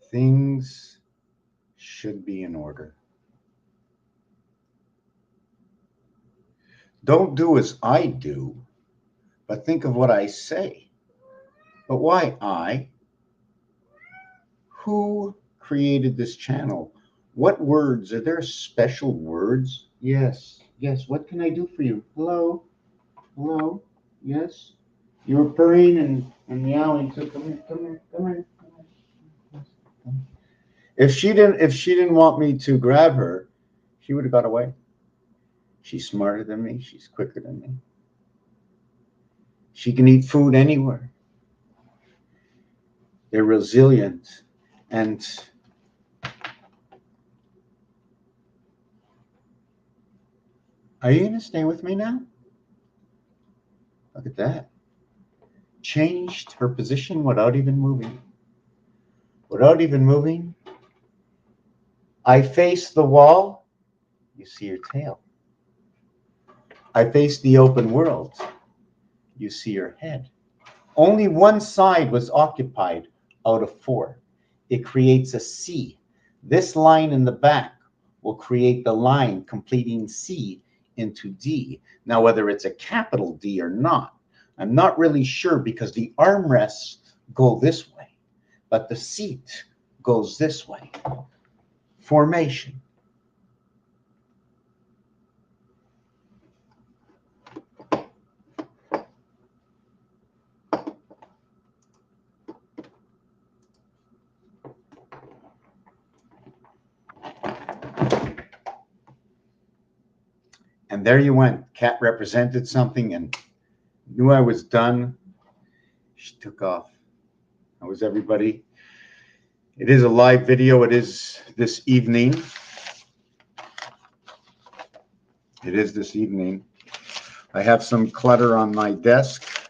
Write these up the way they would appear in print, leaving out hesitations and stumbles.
Things should be in order. Don't do as I do, but think of what I say. But why I? Who created this channel? What words? Are there special words? Yes. Yes. What can I do for you? Hello? Hello? Yes? You were purring and meowing, so come here, come here, come here. If she didn't want me to grab her, she would have got away. She's smarter than me, she's quicker than me. She can eat food anywhere. They're resilient. And are you gonna stay with me now? Look at that. Changed her position without even moving. Without even moving. I face the wall, you see your tail. I face the open world, you see your head. Only one side was occupied out of four. It creates a C. This line in the back will create the line completing C into D. Now, whether it's a capital D or not, I'm not really sure because the armrests go this way, but the seat goes this way. Formation. And there you went. Cat represented something and knew I was done. She took off. How was everybody? It is a live video. It is this evening. It is this evening. I have some clutter on my desk.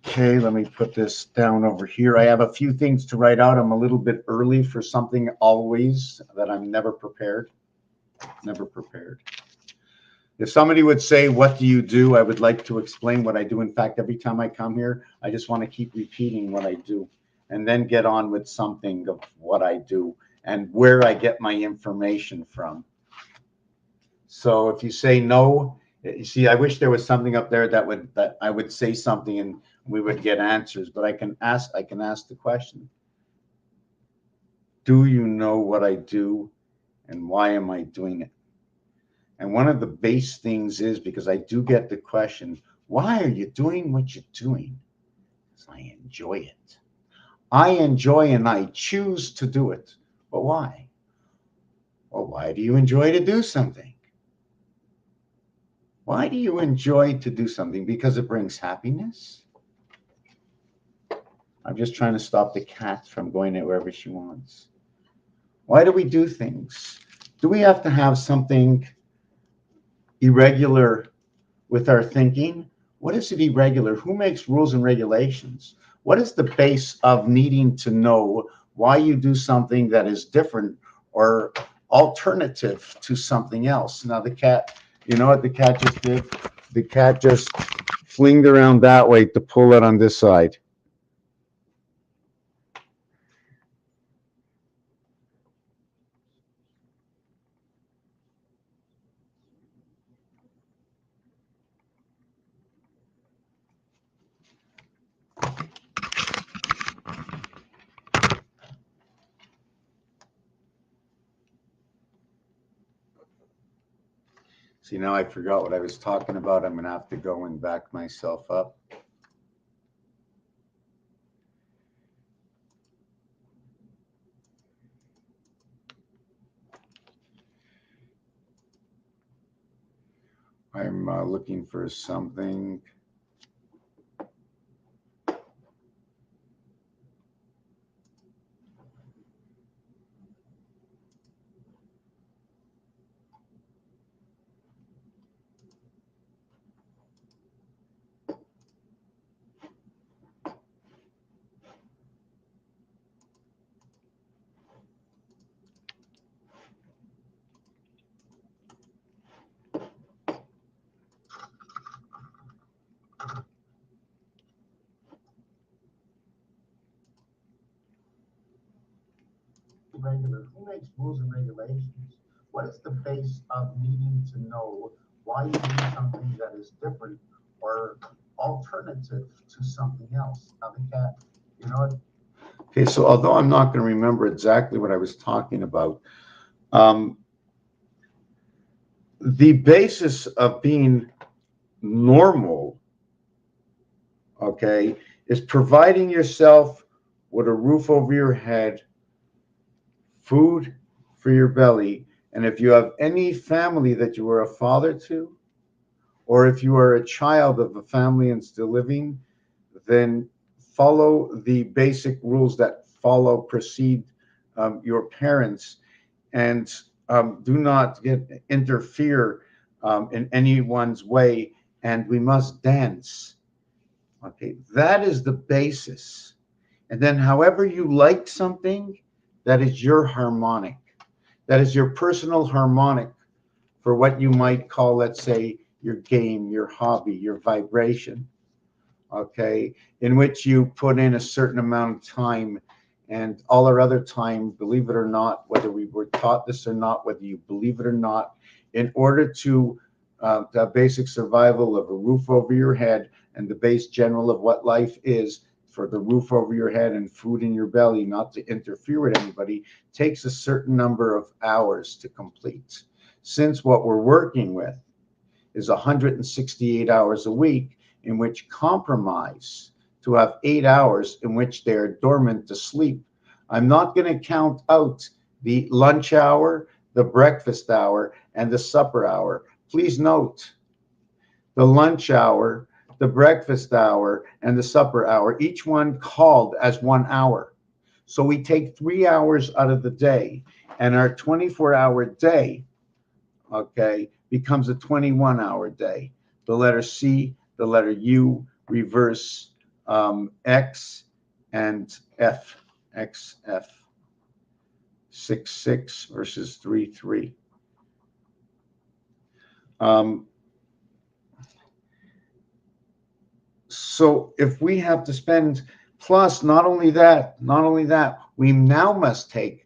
Okay, let me put this down over here. I have a few things to write out. I'm a little bit early for something always that I'm never prepared. Never prepared. If somebody would say, what do you do? I would like to explain what I do. In fact, every time I come here, I just want to keep repeating what I do and then get on with something of what I do and where I get my information from. So if you say no, you see, I wish there was something up there that I would say something and we would get answers, but I can ask the question. Do you know what I do and why am I doing it? And one of the base things is because I do get the question, why are you doing what you're doing? Because I enjoy it. I enjoy and I choose to do it. But why? Well, why do you enjoy to do something? Why do you enjoy to do something? Because it brings happiness? I'm just trying to stop the cat from going wherever she wants. Why do we do things? Do we have to have something irregular with our thinking? What is it irregular? Who makes rules and regulations? What is the base of needing to know why you do something that is different or alternative to something else? Now the cat, you know what the cat just did? The cat just flinged around that way to pull it on this side. See, now I forgot what I was talking about. I'm going to have to go and back myself up. I'm looking for something. regular? Who makes rules and regulations? What is the base of needing to know why you do something that is different or alternative to something else? Now the cat, you know, Okay, so although I'm not going to remember exactly what I was talking about, um, the basis of being normal, okay, is providing yourself with a roof over your head, food for your belly, and if you have any family that you are a father to, or if you are a child of a family and still living, then follow the basic rules that precede your parents, and do not interfere in anyone's way. And we must dance. Okay, that is the basis. And then, however you like something, that is your harmonic. That is your personal harmonic for what you might call, let's say, your game, your hobby, your vibration. Okay, in which you put in a certain amount of time, and all our other time, believe it or not, whether we were taught this or not, whether you believe it or not, in order to the basic survival of a roof over your head and the base general of what life is, for the roof over your head and food in your belly, not to interfere with anybody, takes a certain number of hours to complete. Since what we're working with is 168 hours a week, in which compromise to have 8 hours in which they're dormant to sleep. I'm not going to count out the lunch hour, the breakfast hour, and the supper hour. Please note, the lunch hour, the breakfast hour, and the supper hour, each one called as 1 hour. So we take 3 hours out of the day, and our 24-hour day, okay, becomes a 21-hour day. The letter C, the letter U, reverse X, and F. XF. 6 6 versus 3 3. So if we have to spend, plus not only that, we now must take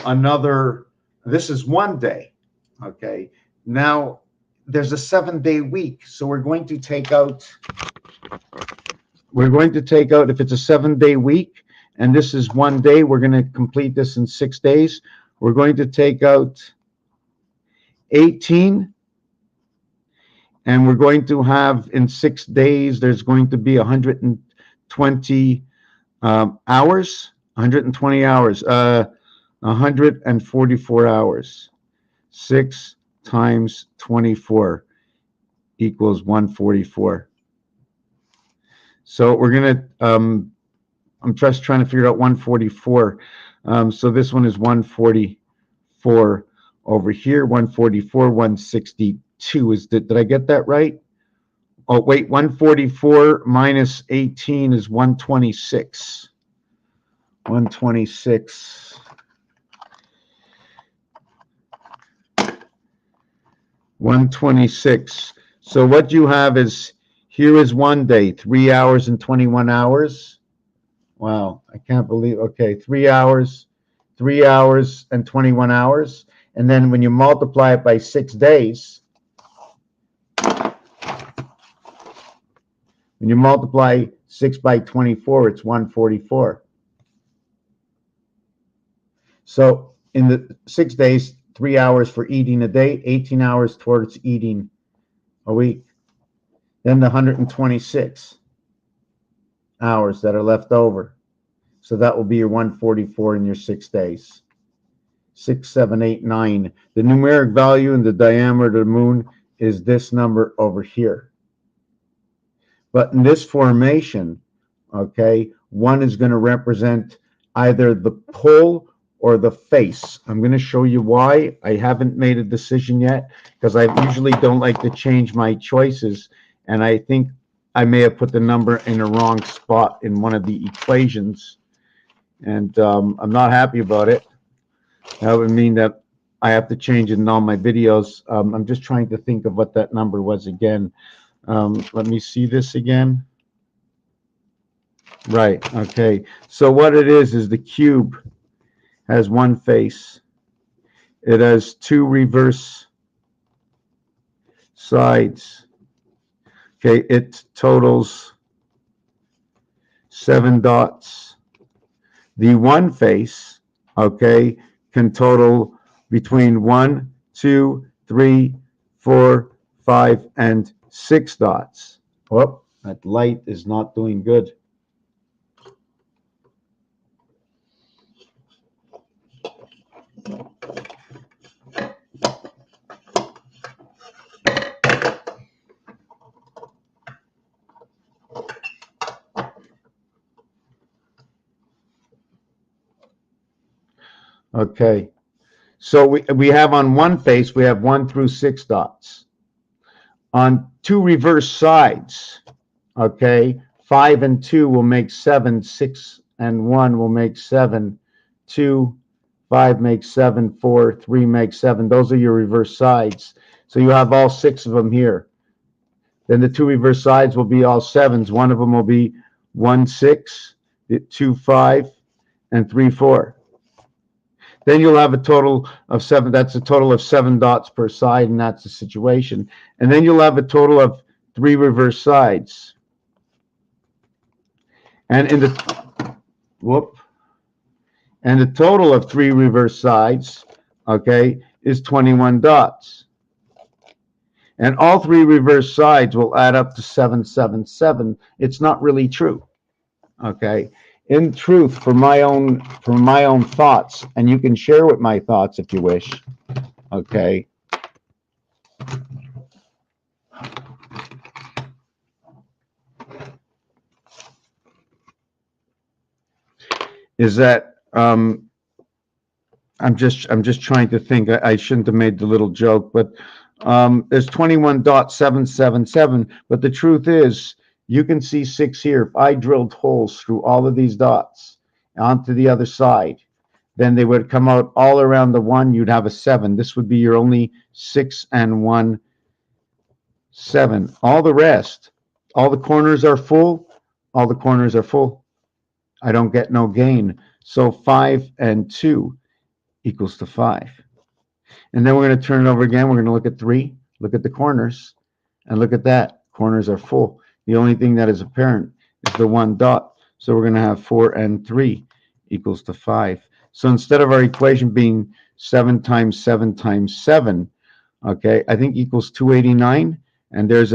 another, this is one day, okay? Now there's a 7-day week, so we're going to take out, if it's a 7-day week, and this is one day, we're going to complete this in 6 days. We're going to take out 18, and we're going to have in 6 days, there's going to be 120 hours, 120 hours, 144 hours. 6 times 24 equals 144. So we're going to, I'm just trying to figure out 144. So this one is 144 over here, 144, 162. Did I get that right? Oh, wait, 144 minus 18 is 126. 126. 126. So what you have is, here is one day, 3 hours and 21 hours. Wow, I can't believe, okay, 3 hours and 21 hours. And then when you multiply it by 6 days, when you multiply 6 by 24, it's 144. So in the 6 days, 3 hours for eating a day, 18 hours towards eating a week. Then the 126 hours that are left over. So that will be your 144 in your 6 days. 6, 7, 8, 9. The numeric value in the diameter of the moon is this number over here. But in this formation, okay, 1 is going to represent either the pull or the face. I'm going to show you why. I haven't made a decision yet, because I usually don't like to change my choices. And I think I may have put the number in the wrong spot in one of the equations. And I'm not happy about it. That would mean that I have to change it in all my videos. I'm just trying to think of what that number was again. Let me see this again. Right. Okay. So what it is the cube has one face. It has two reverse sides. Okay. It totals 7 dots. The one face, okay, can total between 1, 2, 3, 4, 5, and 6 dots. Whoop, that light is not doing good. Okay. So we have on one face, we have 1 through 6 dots. On two reverse sides, okay, 5 and 2 will make 7, 6 and 1 will make 7, 2, 5 makes 7, 4, 3 makes 7. Those are your reverse sides. So you have all 6 of them here. Then the two reverse sides will be all 7s. One of them will be 1, 6, 2, 5, and 3, 4. Then you'll have a total of 7. That's a total of 7 dots per side, and that's the situation. And then you'll have a total of 3 reverse sides. And in the and the total of 3 reverse sides, okay, is 21 dots. And all 3 reverse sides will add up to 777. It's not really true. Okay. In truth, for my own thoughts, and you can share with my thoughts if you wish. Okay. Is that I'm just trying to think. I shouldn't have made the little joke, but there's 21.777. But the truth is, you can see 6 here. If I drilled holes through all of these dots onto the other side, then they would come out all around the 1. You'd have a 7. This would be your only 6 and 1, 7. All the rest, all the corners are full. All the corners are full. I don't get no gain. So 5 and 2 equals to 5. And then we're going to turn it over again. We're going to look at 3, look at the corners, and look at that. Corners are full. The only thing that is apparent is the 1 dot. So we're going to have 4 and 3 equals to 5. So instead of our equation being 7 times 7 times 7, okay, I think equals 289. And there's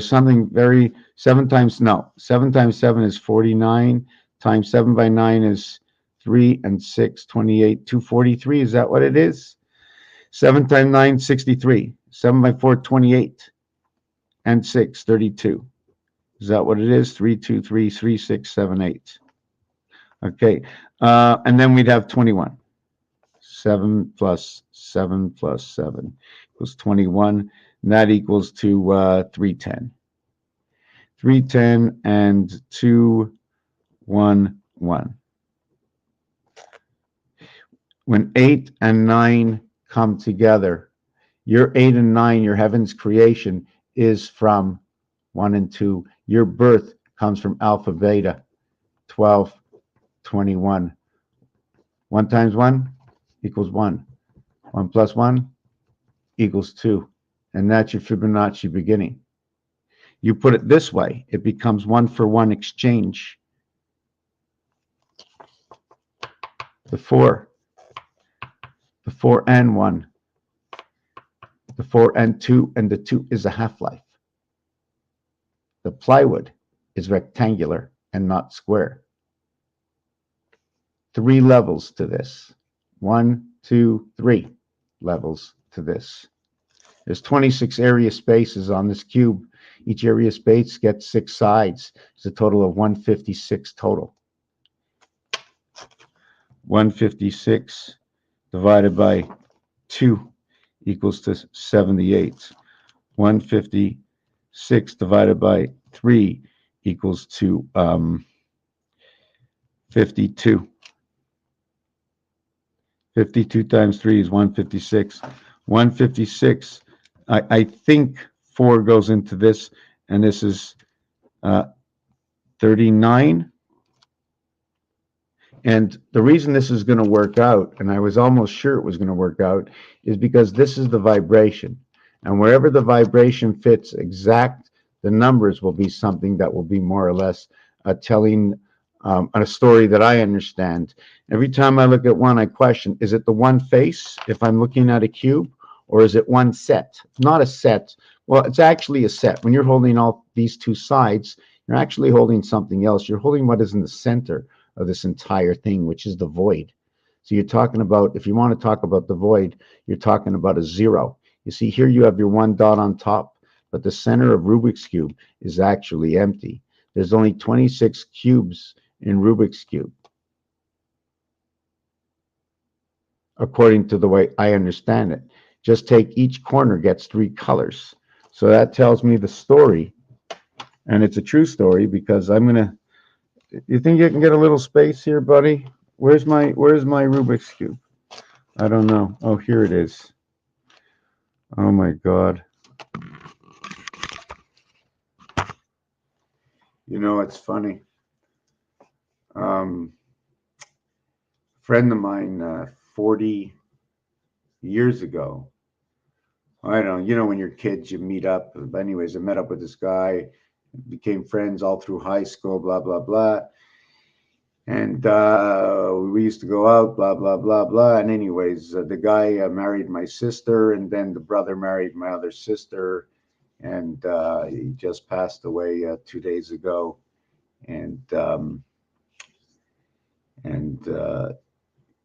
something very, 7 times 7 is 49, times 7 by 9 is 3 and 6, 28, 243. Is that what it is? 7 times 9, 63. 7 by 4, 28. And 6, 32. Is that what it is? 3, 2, 3, 3, 6, 7, 8. Okay. And then we'd have 21. 7 plus 7 plus 7 equals 21. And that equals to 310. 310 and 2, 1, 1. When 8 and 9 come together, your 8 and 9, your heaven's creation, is from 1 and 2. Your birth comes from alpha, beta, 12, 21. 1 times 1 equals 1. 1 plus 1 equals 2. And that's your Fibonacci beginning. You put it this way, it becomes 1-for-1 exchange. The 4 and 1, the 4 and 2, and the 2 is a half-life. The plywood is rectangular and not square. 3 levels to this. 1, 2, 3 levels to this. There's 26 area spaces on this cube. Each area space gets 6 sides. It's a total of 156 total. 156 divided by 2 equals to 78. 156 divided by 3 equals to 52. 52 times 3 is 156. 156, I think 4 goes into this, and this is 39. And the reason this is going to work out, and I was almost sure it was going to work out, is because this is the vibration. And wherever the vibration fits exact, the numbers will be something that will be more or less telling a story that I understand. Every time I look at one, I question, is it the one face if I'm looking at a cube, or is it one set? It's not a set. Well, it's actually a set. When you're holding all these two sides, you're actually holding something else. You're holding what is in the center of this entire thing, which is the void. So you're talking about, if you want to talk about the void, you're talking about a zero. You see, here you have your one dot on top, but the center of Rubik's Cube is actually empty. There's only 26 cubes in Rubik's Cube, according to the way I understand it. Just take each corner gets 3 colors. So that tells me the story, and it's a true story because I'm gonna. You think you can get a little space here, buddy? Where's my Rubik's Cube? I don't know. Oh, here it is. Oh my God. You know, it's funny. Friend of mine, 40 years ago. I don't know, you know, when you're kids, you meet up. But anyways, I met up with this guy, became friends all through high school, blah, blah, blah. And we used to go out, blah, blah, blah, blah. And anyways, the guy married my sister, and then the brother married my other sister. And he just passed away 2 days ago. And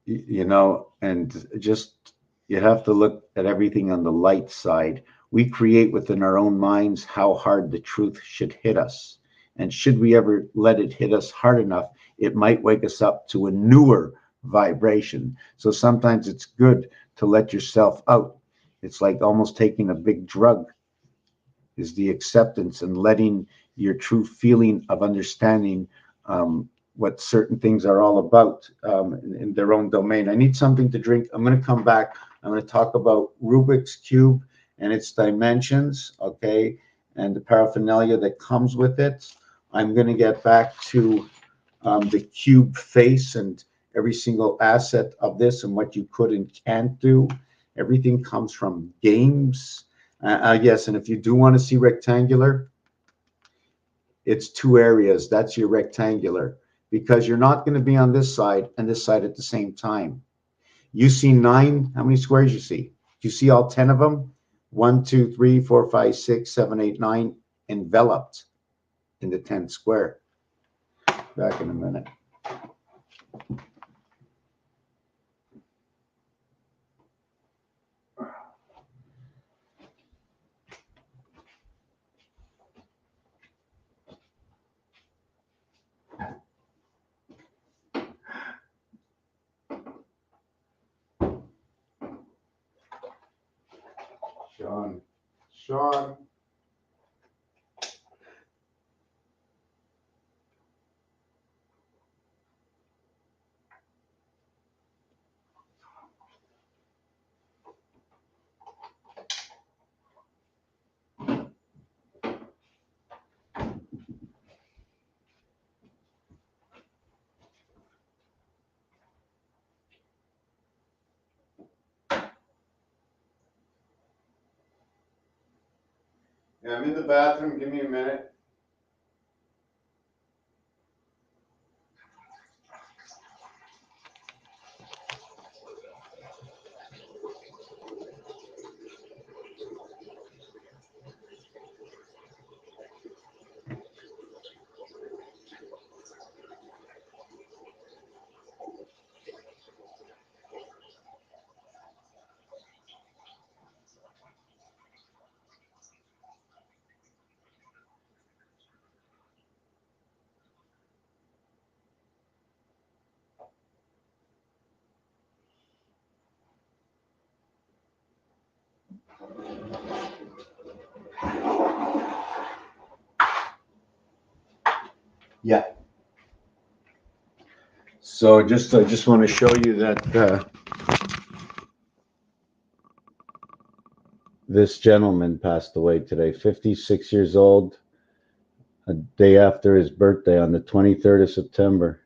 you know, and just you have to look at everything on the light side. We create within our own minds how hard the truth should hit us. And should we ever let it hit us hard enough, it might wake us up to a newer vibration. So sometimes it's good to let yourself out. It's like almost taking a big drug, is the acceptance and letting your true feeling of understanding what certain things are all about in their own domain. I need something to drink. I'm going to come back. I'm going to talk about Rubik's Cube and its dimensions, okay, and the paraphernalia that comes with it. I'm going to get back to the cube face and every single asset of this and what you could and can't do. Everything comes from games. Yes, and if you do want to see rectangular, it's 2 areas. That's your rectangular, because you're not going to be on this side and this side at the same time. You see 9. How many squares you see? Do you see all 10 of them? 1, 2, 3, 4, 5, 6, 7, 8, 9 enveloped in the 10th square. Back in a minute. Sean. Yeah, I'm in the bathroom. Give me a minute. Yeah. So I just want to show you that this gentleman passed away today, 56 years old. a day after his birthday on the 23rd of September.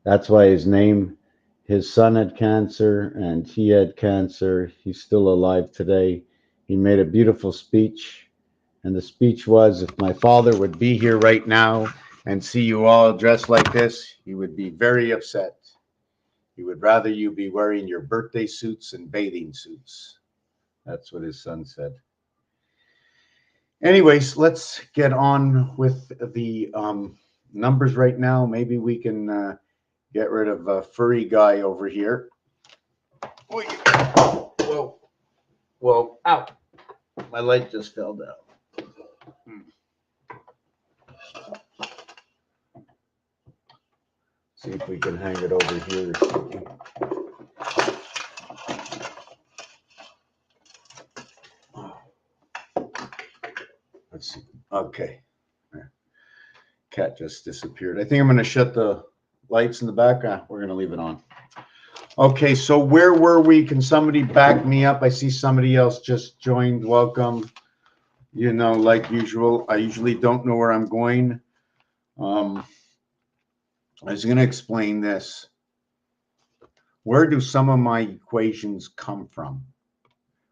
That's why his son had cancer and he had cancer. He's still alive today. He made a beautiful speech. And the speech was, if my father would be here right now and see you all dressed like this, he would be very upset. He would rather you be wearing your birthday suits and bathing suits. That's what his son said. Anyways, let's get on with the numbers right now. Maybe we can get rid of a furry guy over here. Whoa. Whoa. Ow. My light just fell down. See if we can hang it over here or something. Let's see. Okay. Cat just disappeared. I think I'm going to shut the lights in the back. We're going to leave it on. Okay, so where were we? Can somebody back me up? I see somebody else just joined. Welcome. You know, like usual, I usually don't know where I'm going. I was going to explain this. Where do some of my equations come from?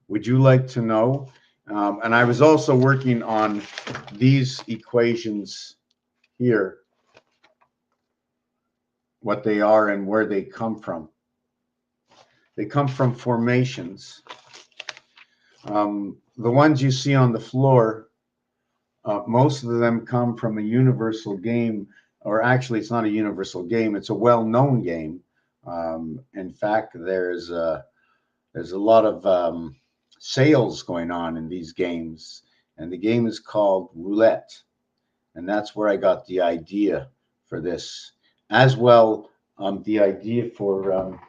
Would you like to know? And I was also working on these equations here, what they are and where they come from. They come from formations. The ones you see on the floor, most of them come from a universal game, or actually it's not a universal game, it's a well-known game. In fact, there's a lot of sales going on in these games, and the game is called roulette, and that's where I got the idea for this, as well the idea for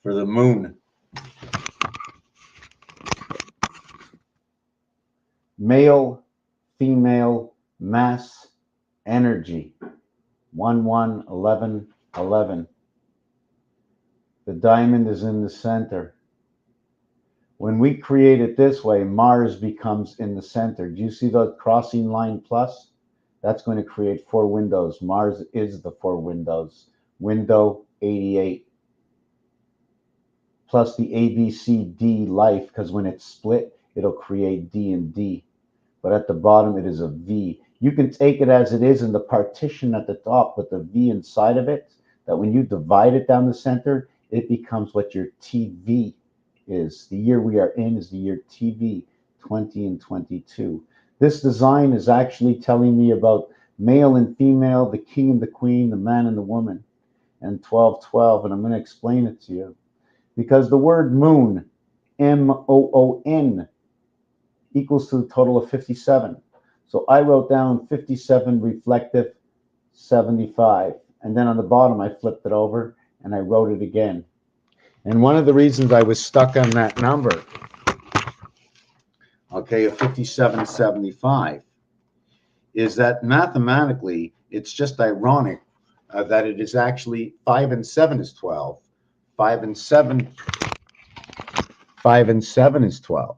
the moon. Male, female, mass, energy. 1, 1, 11, 11. The diamond is in the center. When we create it this way, Mars becomes in the center. Do you see the crossing line plus? That's going to create 4 windows. Mars is the 4 windows. Window 88. Plus the A, B, C, D life, because when it's split, it'll create D and D. But at the bottom, it is a V. You can take it as it is in the partition at the top with the V inside of it, that when you divide it down the center, it becomes what your TV is. The year we are in is the year TV, 20 and 22. This design is actually telling me about male and female, the king and the queen, the man and the woman, and 1212, and I'm going to explain it to you. Because the word moon, M-O-O-N, equals to the total of 57. So I wrote down 57 reflective 75. And then on the bottom, I flipped it over and I wrote it again. And one of the reasons I was stuck on that number, okay, of 5775, is that mathematically, it's just ironic that it is actually 5 and 7 is 12. 5 and 7 is 12.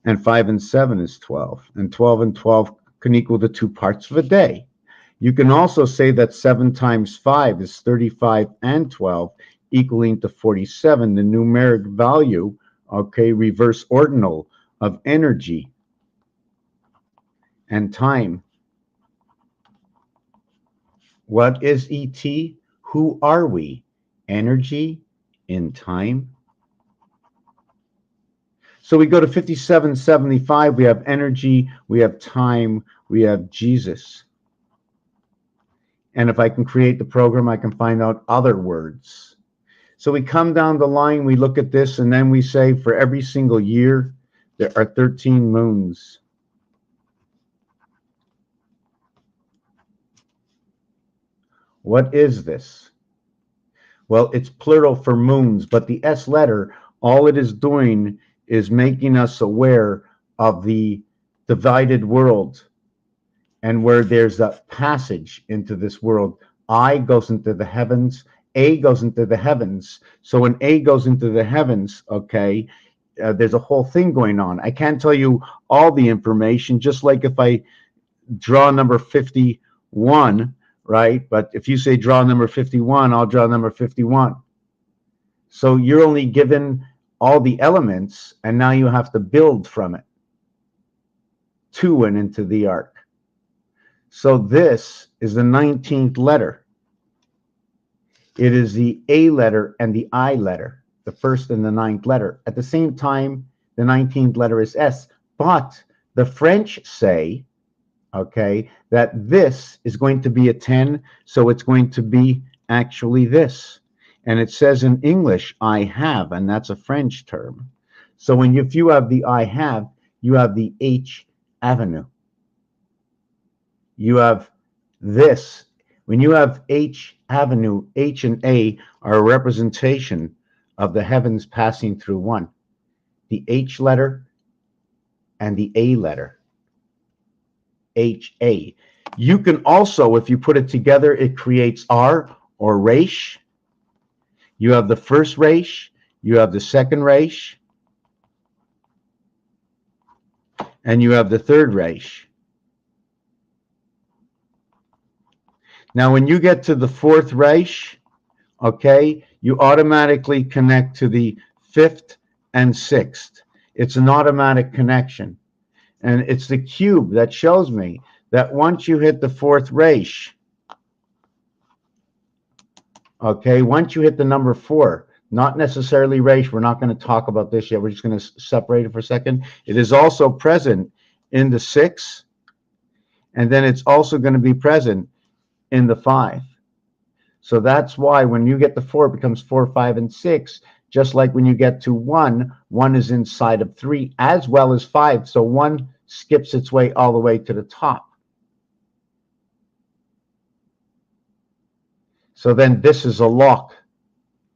And 5 and 7 is 12. And 12 and 12 can equal the 2 parts of a day. You can also say that 7 times 5 is 35 and 12, equaling to 47, the numeric value, okay, reverse ordinal of energy and time. What is ET? Who are we? Energy in time. So we go to 5775, we have energy, we have time, we have Jesus. And if I can create the program, I can find out other words. So we come down the line, we look at this, and then we say for every single year, there are 13 moons. What is this? Well, it's plural for moons, but the S letter, all it is doing is making us aware of the divided world and where there's a passage into this world. I goes into the heavens, A goes into the heavens. So when A goes into the heavens, okay, there's a whole thing going on. I can't tell you all the information, just like if I draw number 51, right? But if you say draw number 51, I'll draw number 51. So you're only given all the elements, and now you have to build from it to and into the arc. So this is the 19th letter. It is the A letter and the I letter, the first and the ninth letter. At the same time, the 19th letter is S. But the French say, okay, that this is going to be a 10, so it's going to be actually this. And it says in English, I have, and that's a French term. So if you have the I have, you have the H avenue. You have this. When you have H avenue, H and A are a representation of the heavens passing through one. The H letter and the A letter. H-A. You can also, if you put it together, it creates R or Resh. You have the first Resh, you have the second Resh, and you have the third Resh. Now, when you get to the fourth Resh, okay, you automatically connect to the fifth and sixth. It's an automatic connection. And it's the cube that shows me that once you hit the fourth Resh, okay, once you hit the number 4, not necessarily Resh, we're not going to talk about this yet, we're just going to separate it for a second. It is also present in the 6, and then it's also going to be present in the 5. So that's why when you get the 4, it becomes 4, 5, and 6. Just like when you get to 1, 1 is inside of 3 as well as 5. So 1 skips its way all the way to the top. So then this is a lock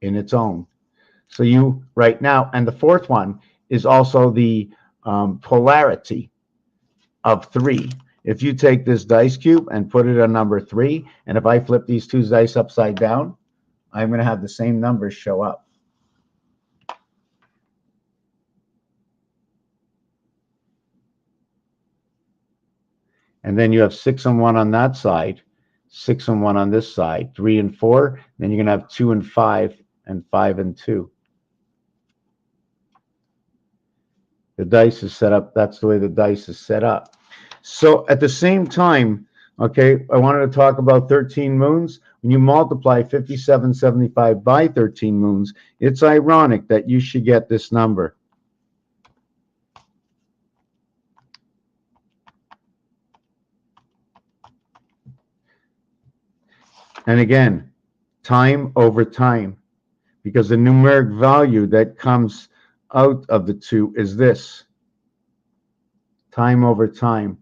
in its own. So you right now, and the fourth one is also the polarity of 3. If you take this dice cube and put it on number 3, and if I flip these two dice upside down, I'm going to have the same numbers show up. And then you have 6 and 1 on that side, 6 and 1 on this side, 3 and 4. Then you're going to have 2 and 5, and 5 and 2. The dice is set up. That's the way the dice is set up. So at the same time, okay, I wanted to talk about 13 moons. When you multiply 5775 by 13 moons, it's ironic that you should get this number. And again, time over time, because the numeric value that comes out of the two is this. Time over time.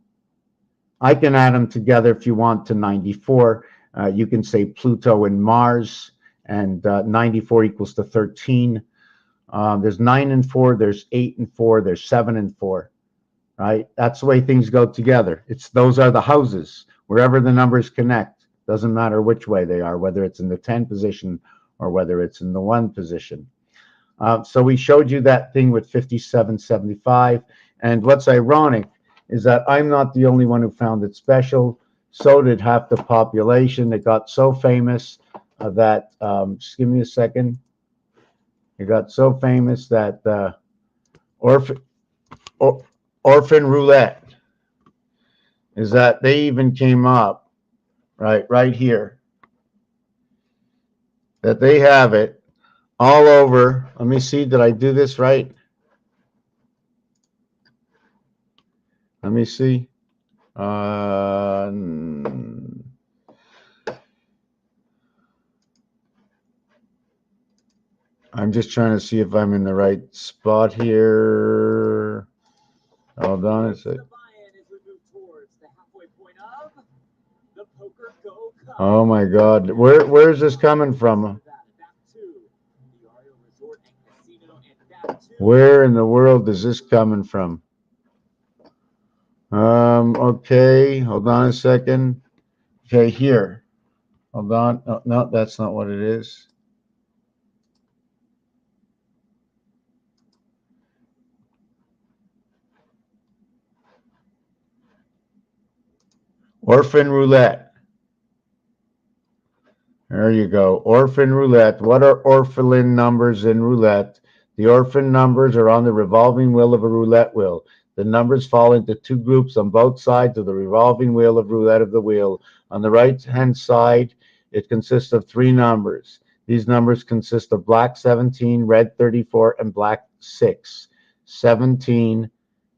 I can add them together if you want to 94. You can say Pluto and Mars, and 94 equals to 13. There's 9 and 4, there's 8 and 4, there's 7 and 4, right? That's the way things go together. Those are the houses. Wherever the numbers connect, doesn't matter which way they are, whether it's in the 10 position or whether it's in the 1 position. So we showed you that thing with 5775. And what's ironic is that I'm not the only one who found it special. So did half the population. It got so famous that, just give me a second. It got so famous that Orphan Roulette is that they even came up, right here, that they have it all over. Let me see, did I do this right? Let me see. I'm just trying to see if I'm in the right spot here. Hold on a sec. Oh my God, where is this coming from? Where in the world is this coming from? Okay, hold on a second. Okay, here. Hold on. No, that's not what it is. Orphan roulette. There you go. Orphan roulette. What are orphan numbers in roulette? The orphan numbers are on the revolving wheel of a roulette wheel. The numbers fall into two groups on both sides of the revolving wheel of roulette of the wheel. On the right-hand side, it consists of three numbers. These numbers consist of black 17, red 34, and black 6. 17,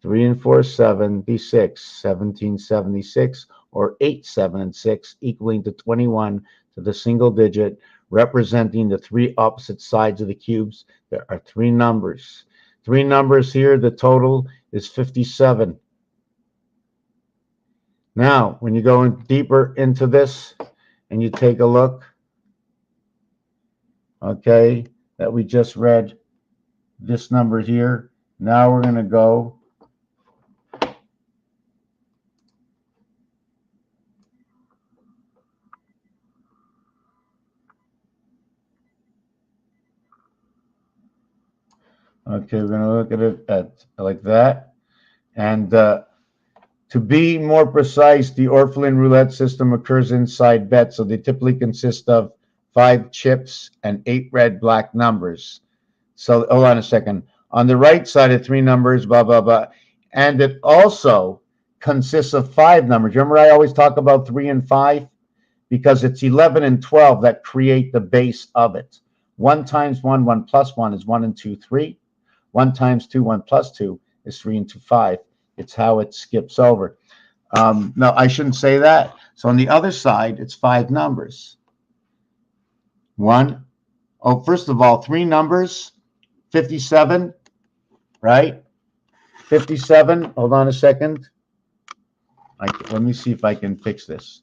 3 and 4, 76, 1776, or 8, 7, and 6, equaling to 21 to the single digit, representing the three opposite sides of the cubes. There are three numbers. Three numbers here. The total is 57. Now, when you go in deeper into this and you take a look, okay, that we just read this number here. Now we're going to go okay, we're going to look at it at like that. And to be more precise, the Orphan roulette system occurs inside bets, so they typically consist of 5 chips and 8 red black numbers. So hold on a second. On the right side of 3 numbers, blah, blah, blah. And it also consists of 5 numbers. Remember I always talk about 3 and 5? Because it's 11 and 12 that create the base of it. 1 times 1, 1 plus 1 is 1 and 2, 3. 1 times 2, 1 plus 2 is 3 and 2, 5. It's how it skips over. No, I shouldn't say that. So on the other side, it's 5 numbers. First of all, 3 numbers, 57, right? 57, hold on a second. Let me see if I can fix this.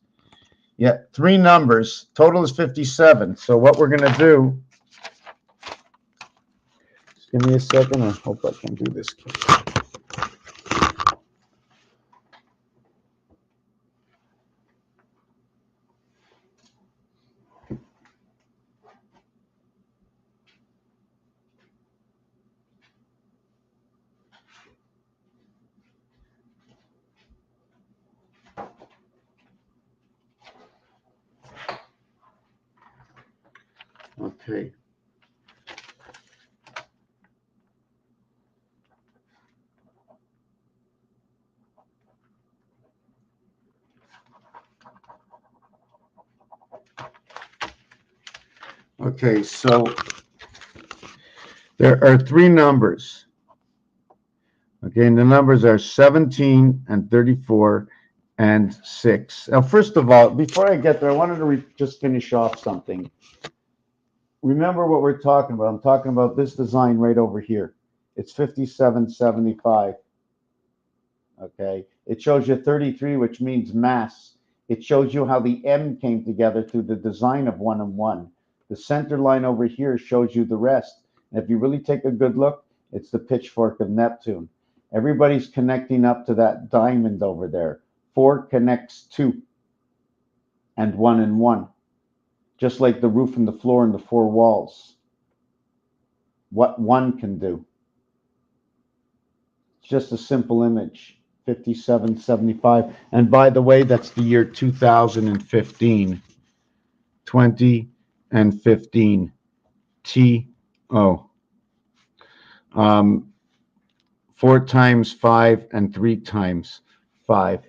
Yeah, 3 numbers, total is 57. So what we're going to do, just give me a second. I hope I can do this. Okay. Okay, so there are 3 numbers. Okay, and the numbers are 17 and 34 and 6. Now, first of all, before I get there, I wanted to just finish off something. Remember what we're talking about. I'm talking about this design right over here. It's 5775. Okay, it shows you 33, which means mass. It shows you how the M came together through the design of 1 and 1. The center line over here shows you the rest. And if you really take a good look, it's the pitchfork of Neptune. Everybody's connecting up to that diamond over there. 4 connects 2 and 1 and 1. Just like the roof and the floor and the 4 walls. What 1 can do. It's just a simple image. 5775. And by the way, that's the year 2015. 20 and 15. T-O. 4 times 5 and 3 times 5.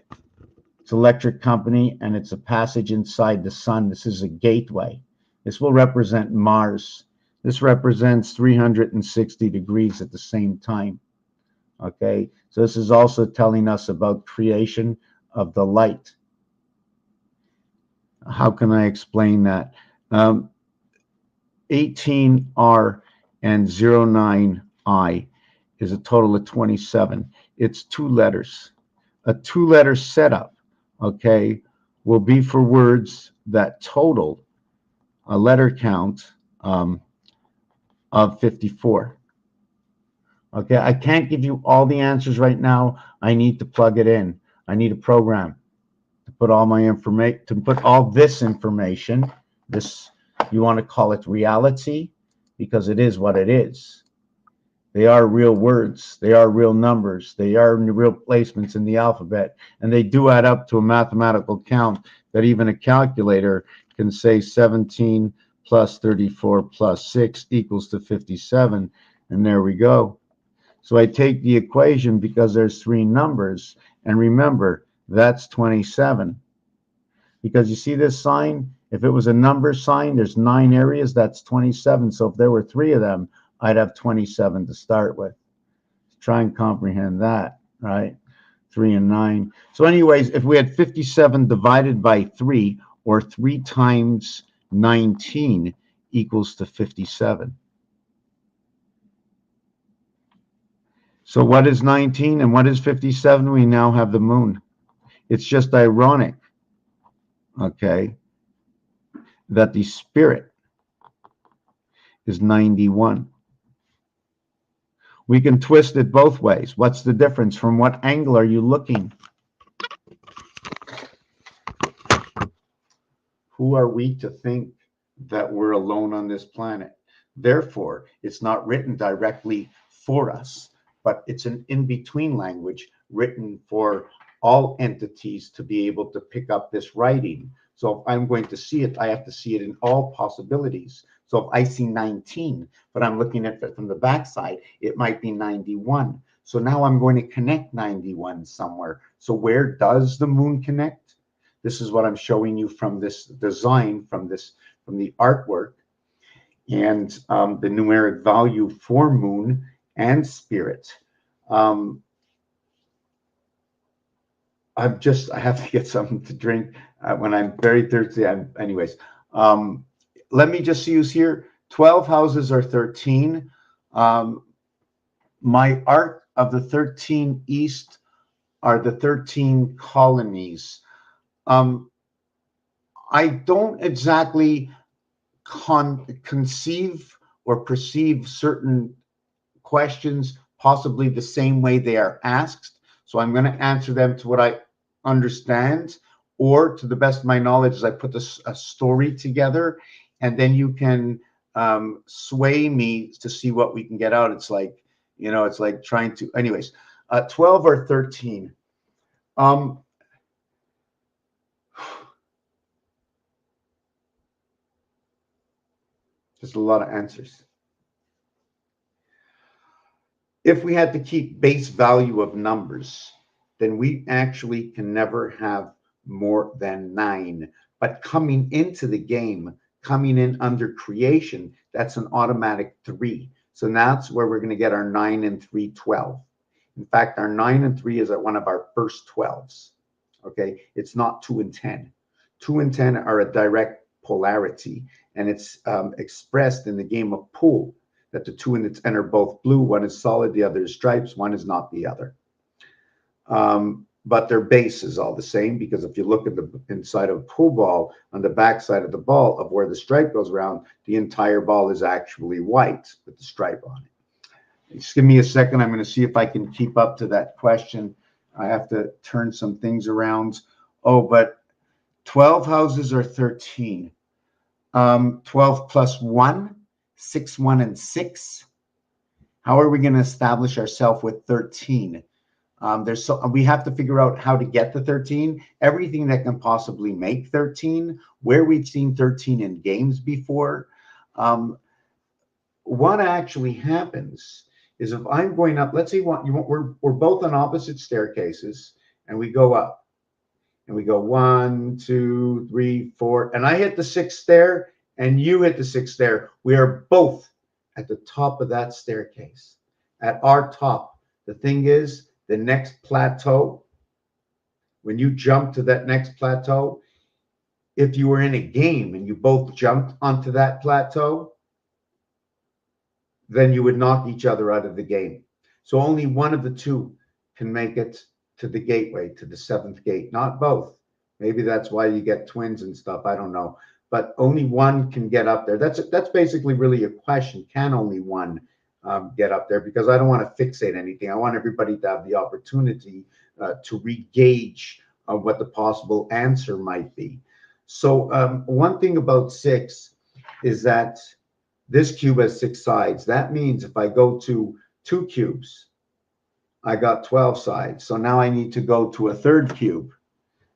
It's an electric company, and it's a passage inside the sun. This is a gateway. This will represent Mars. This represents 360 degrees at the same time. Okay, so this is also telling us about creation of the light. How can I explain that? 18R and 09I is a total of 27. It's 2 letters. A 2-letter setup, okay, will be for words that total a letter count of 54. Okay, I can't give you all the answers right now. I need to plug it in. I need a program to put all my information, to put all this information, this, you want to call it reality, because it is what it is. They are real words. They are real numbers. They are real placements in the alphabet. And they do add up to a mathematical count that even a calculator can say 17 plus 34 plus 6 equals to 57. And there we go. So I take the equation because there's three numbers. And remember, that's 27. Because you see this sign? If it was a number sign, there's 9 areas, that's 27. So if there were 3 of them, I'd have 27 to start with. Try and comprehend that, right? 3 and 9. So anyways, if we had 57 divided by 3, or 3 times 19 equals to 57. So what is 19 and what is 57? We now have the moon. It's just ironic, okay, that the spirit is 91. We can twist it both ways. What's the difference? From what angle are you looking? Who are we to think that we're alone on this planet? Therefore, it's not written directly for us, but it's an in-between language written for all entities to be able to pick up this writing. So if I'm going to see it, I have to see it in all possibilities. So if I see 19, but I'm looking at it from the backside, it might be 91. So now I'm going to connect 91 somewhere. So where does the moon connect? This is what I'm showing you from this design, from the artwork, and the numeric value for moon and spirit. I have to get something to drink when I'm very thirsty. Anyways, let me just use here. 12 houses are 13. My art of the 13 east are the 13 colonies. I don't exactly conceive or perceive certain questions possibly the same way they are asked. So I'm going to answer them to what I understand, or to the best of my knowledge, as I put a story together, and then you can sway me to see what we can get out. It's like, it's like trying to, anyways, 12 or 13. Just a lot of answers. If we had to keep base value of numbers, then we actually can never have more than 9. But coming into the game, coming in under creation, that's an automatic 3. So that's where we're going to get our 9 and 3, 12. In fact, our 9 and 3 is at one of our first 12s. Okay, it's not 2 and 10. 2 and 10 are a direct polarity, and it's expressed in the game of pool, that the 2 and the 10 are both blue. One is solid, the other is stripes. One is not the other. But their base is all the same, because if you look at the inside of a pool ball, on the back side of the ball of where the stripe goes around, the entire ball is actually white with the stripe on it. Just give me a second. I'm going to see if I can keep up to that question. I have to turn some things around. Oh, but 12 houses are 13. 12 plus 1, 6, 1, and 6. How are we going to establish ourselves with 13? We have to figure out how to get to 13. Everything that can possibly make 13, where we've seen 13 in games before. What actually happens is, if I'm going up, let's say we're both on opposite staircases, and we go up, and we go 1, 2, 3, 4, and I hit the 6th stair, and you hit the 6th stair. We are both at the top of that staircase, at our top. The thing is, the next plateau, when you jump to that next plateau, if you were in a game and you both jumped onto that plateau, then you would knock each other out of the game. So only one of the two can make it to the gateway, to the 7th gate, not both. Maybe that's why you get twins and stuff. I don't know. But only one can get up there. That's basically really a question. Can only one get up there? Because I don't want to fixate anything. I want everybody to have the opportunity to re-gauge what the possible answer might be. So one thing about 6 is that this cube has 6 sides. That means if I go to 2 cubes. I got 12 sides. So now I need to go to a third cube.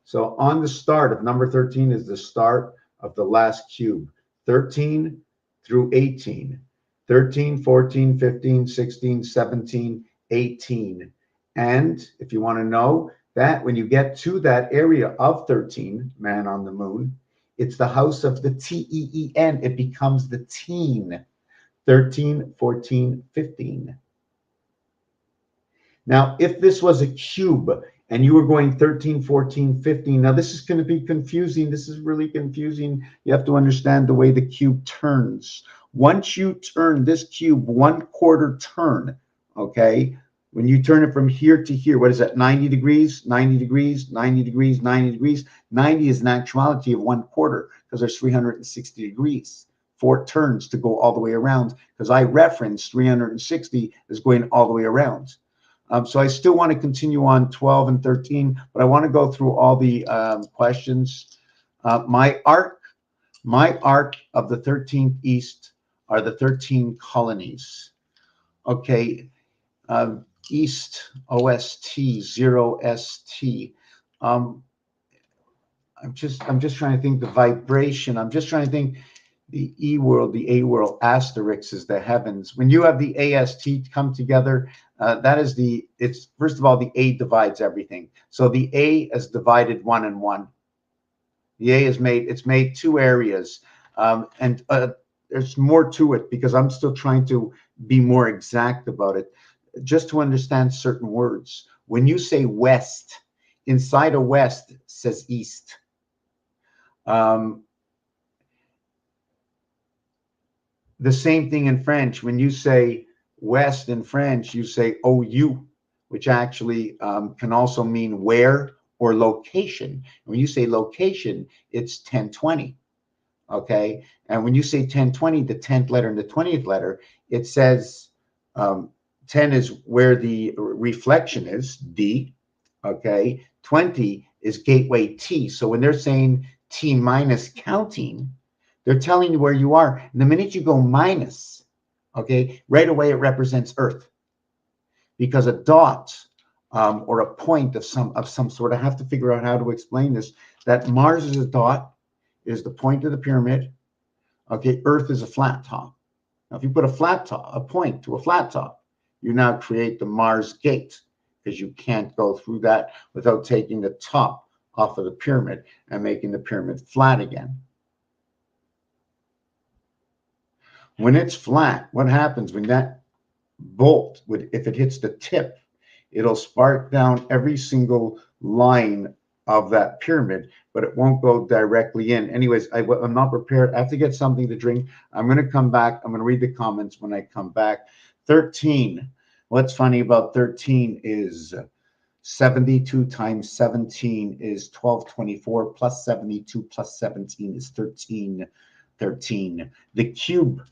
So on the start of number 13 is the start of the last cube, 13 through 18, 13, 14, 15, 16, 17, 18. And if you want to know that when you get to that area of 13, man on the moon, it's the house of the TEEN. It becomes the teen, 13, 14, 15. Now, if this was a cube and you were going 13, 14, 15, now this is going to be confusing. This is really confusing. You have to understand the way the cube turns. Once you turn this cube 1/4 turn, okay, when you turn it from here to here, what is that, 90 degrees, 90 degrees, 90 degrees, 90 degrees? 90 is an actuality of 1/4 because there's 360 degrees. 4 turns to go all the way around because I referenced 360 is going all the way around. So I still want to continue on 12 and 13, but I want to go through all the questions. My arc of the 13th East are the 13 colonies. Okay, East OST 0ST. I'm just trying to think the vibration. I'm just trying to think the E world, the A world, asterisk is the heavens. When you have the AST come together, that is it's first of all, the A divides everything. So the A is divided 1 and 1. The A is made 2 areas. And there's more to it because I'm still trying to be more exact about it. Just to understand certain words. When you say west, inside a west says east. The same thing in French. When you say west in French, you say OU, which actually can also mean where or location. When you say location, it's 1020. Okay. And when you say 1020, the 10th letter and the 20th letter, it says 10 is where the reflection is, D. Okay. 20 is gateway T. So when they're saying T minus counting, they're telling you where you are. And the minute you go minus, okay, right away it represents Earth, because a dot or a point of some sort. I have to figure out how to explain this. That Mars is a dot, is the point of the pyramid. Okay, Earth is a flat top. Now, if you put a point to a flat top, you now create the Mars gate, because you can't go through that without taking the top off of the pyramid and making the pyramid flat again. When it's flat, what happens when that bolt, if it hits the tip, it'll spark down every single line of that pyramid, but it won't go directly in. Anyways, I'm not prepared. I have to get something to drink. I'm going to come back. I'm going to read the comments when I come back. 13. What's funny about 13 is 72 times 17 is 1224, plus 72 plus 17 is 13. The cube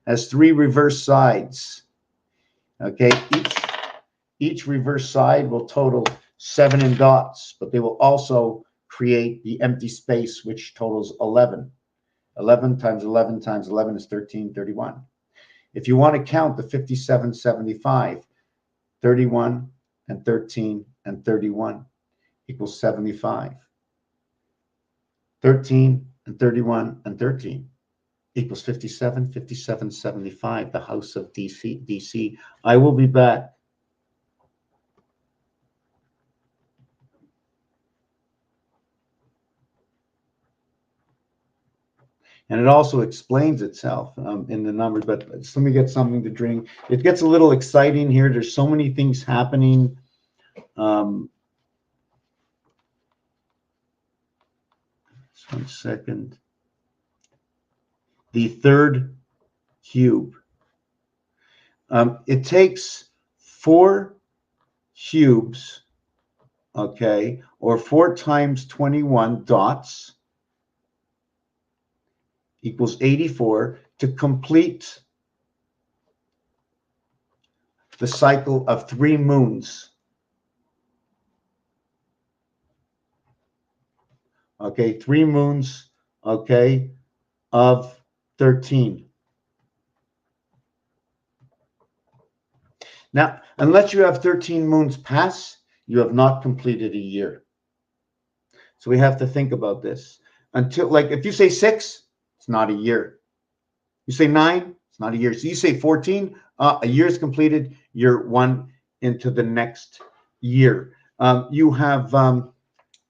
has 3 reverse sides. Okay, each reverse side will total 7 in dots, but they will also create the empty space, which totals 11. 11 times 11 times 11 is 1331. If you want to count the 5775, 31 and 13 and 31 equals 75. 13 and 31 and 13 equals 57, 57, 75, the house of DC. I will be back. And it also explains itself in the numbers, but just let me get something to drink. It gets a little exciting here. There's so many things happening. Just 1 second. The third cube. It takes 4 cubes, okay, or 4 times 21 dots equals 84 to complete the cycle of 3 moons. Okay, 3 moons, okay, of 13. Now, unless you have 13 moons pass, you have not completed a year. So we have to think about this. Until, like, if you say 6, it's not a year. You say 9, it's not a year. So you say 14, a year is completed. You're one into the next year. You have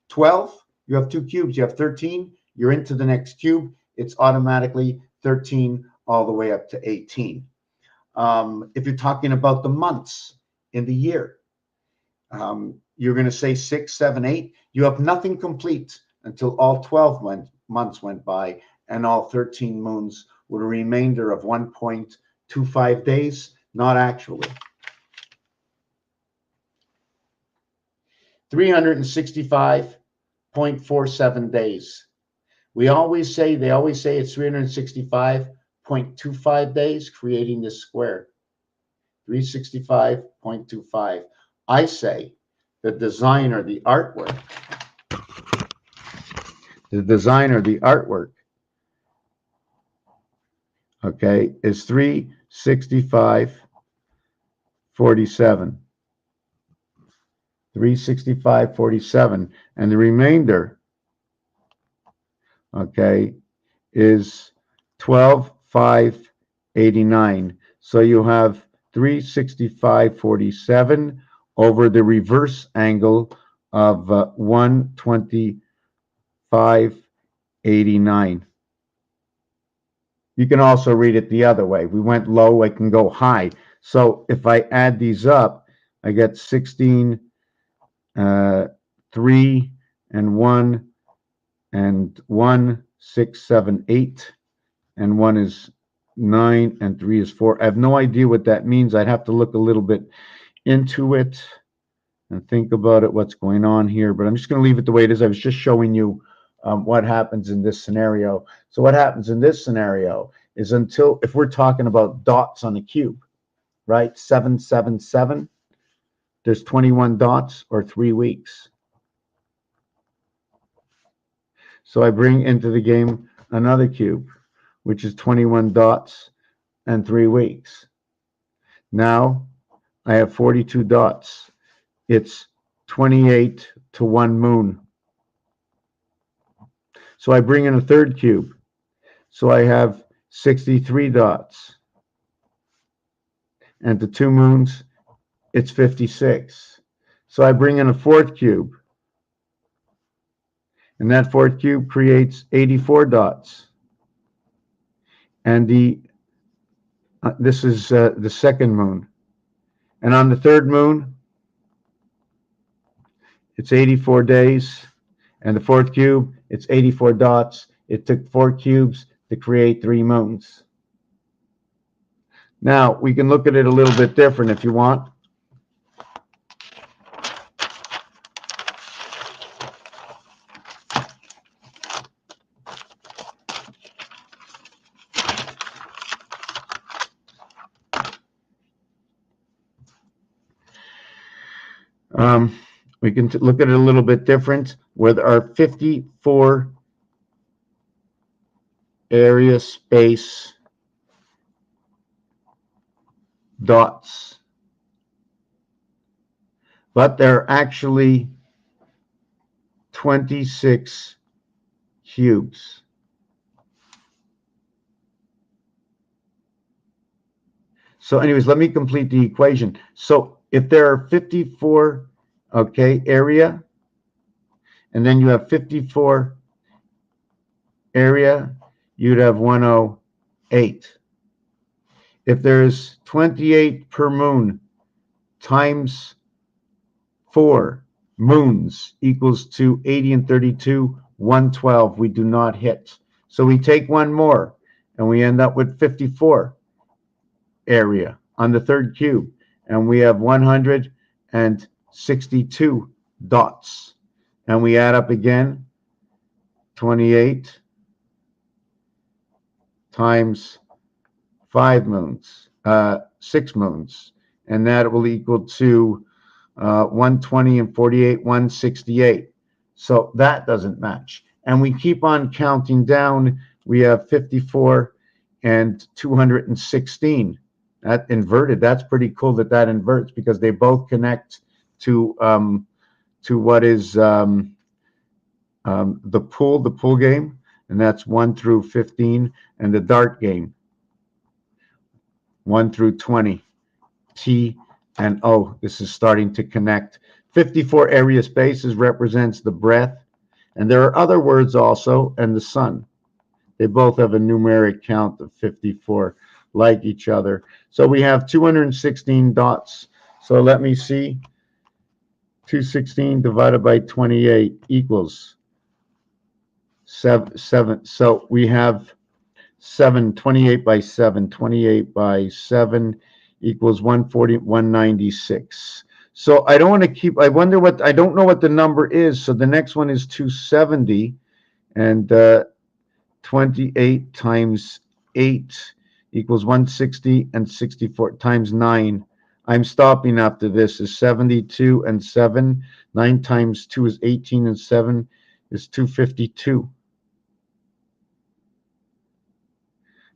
12, you have 2 cubes. You have 13, you're into the next cube. It's automatically 13 all the way up to 18. If you're talking about the months in the year, you're going to say 6, 7, 8. You have nothing complete until all 12 months went by and all 13 moons with a remainder of 1.25 days, not actually. 365.47 days. They always say it's 365.25 days, creating this square. 365.25. I say the designer, the artwork, okay, is 365.47. 365.47, and the remainder, okay, is 12,589. So you have 365.47 over the reverse angle of 125.89. You can also read it the other way. We went low, I can go high. So if I add these up, I get 16, 3 and 1 and 1, 6, 7, 8, and 1 is 9 and 3 is 4. I have no idea what that means. I'd have to look a little bit into it and think about it, what's going on here, but I'm just going to leave it the way it is. I was just showing you what happens in this scenario. So what happens in this scenario is, until, if we're talking about dots on a cube, right, 777, there's 21 dots or 3 weeks. So I bring into the game another cube, which is 21 dots and 3 weeks. Now I have 42 dots. It's 28 to 1 moon. So I bring in a third cube. So I have 63 dots. And to 2 moons, it's 56. So I bring in a fourth cube. And that fourth cube creates 84 dots. And this is the second moon. And on the third moon, it's 84 days. And the fourth cube, it's 84 dots. It took 4 cubes to create 3 moons. Now, we can look at it a little bit different if you want. We can look at it a little bit different with our 54 area space dots. But they're actually 26 cubes. So anyways, let me complete the equation. So if there are 54, okay, area, and then you have 54 area, you'd have 108. If there's 28 per moon times 4 moons equals to 80 and 32, 112, we do not hit. So we take one more, and we end up with 54 area on the third cube, and we have 162 dots, and we add up again 28 times 5 moons, 6 moons, and that will equal to 120 and 48, 168. So that doesn't match, and we keep on counting down. We have 54 and 216 That inverted, that's pretty cool that that inverts, because they both connect to what is the pool game, and that's 1 through 15, and the dart game 1 through 20. T and O. This is starting to connect. 54 area spaces represents the breath, and there are other words also, and the sun. They both have a numeric count of 54, like each other. So we have 216 dots. So let me see. 216 divided by 28 equals 7. So we have 7, 28 by 7, 28 by 7 equals 140, 196. So I don't want to keep, I wonder what, I don't know what the number is. So the next one is 270, and 28 times 8 equals 160, and 64 times 9. I'm stopping after this is 72, and 7. 9 times 2 is 18, and 7 is 252.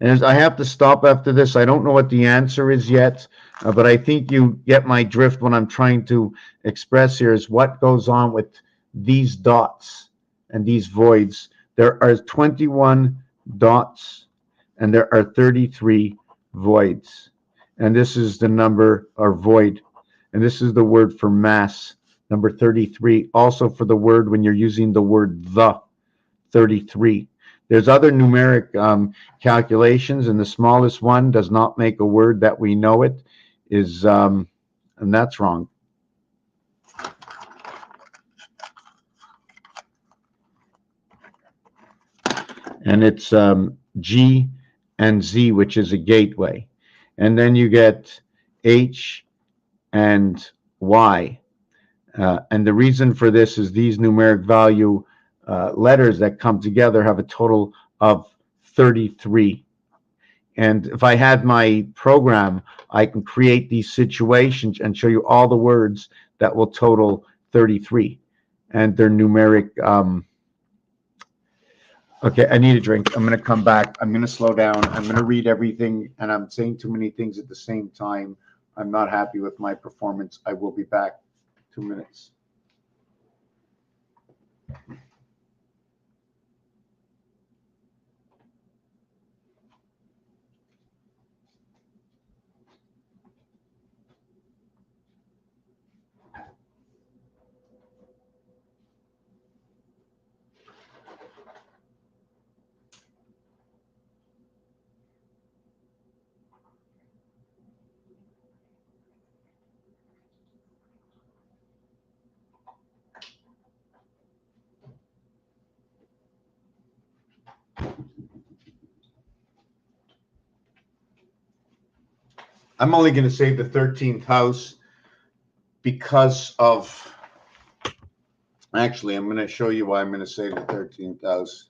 And I have to stop after this. I don't know what the answer is yet, but I think you get my drift. What I'm trying to express here is what goes on with these dots and these voids. There are 21 dots and there are 33 voids. And this is the number, or void. And this is the word for mass, number 33. Also for the word when you're using the word the, 33. There's other numeric calculations, and the smallest one does not make a word that we know it is, and that's wrong. And it's G and Z, which is a gateway. And then you get H and Y. And the reason for this is these numeric value letters that come together have a total of 33. And if I had my program, I can create these situations and show you all the words that will total 33. And they're numeric. Okay, I need a drink. I'm going to come back. I'm going to slow down. I'm going to read everything, and I'm saying too many things at the same time. I'm not happy with my performance. I will be back 2 minutes. I'm only going to say the 13th house because of, actually, I'm going to show you why I'm going to say the 13th house.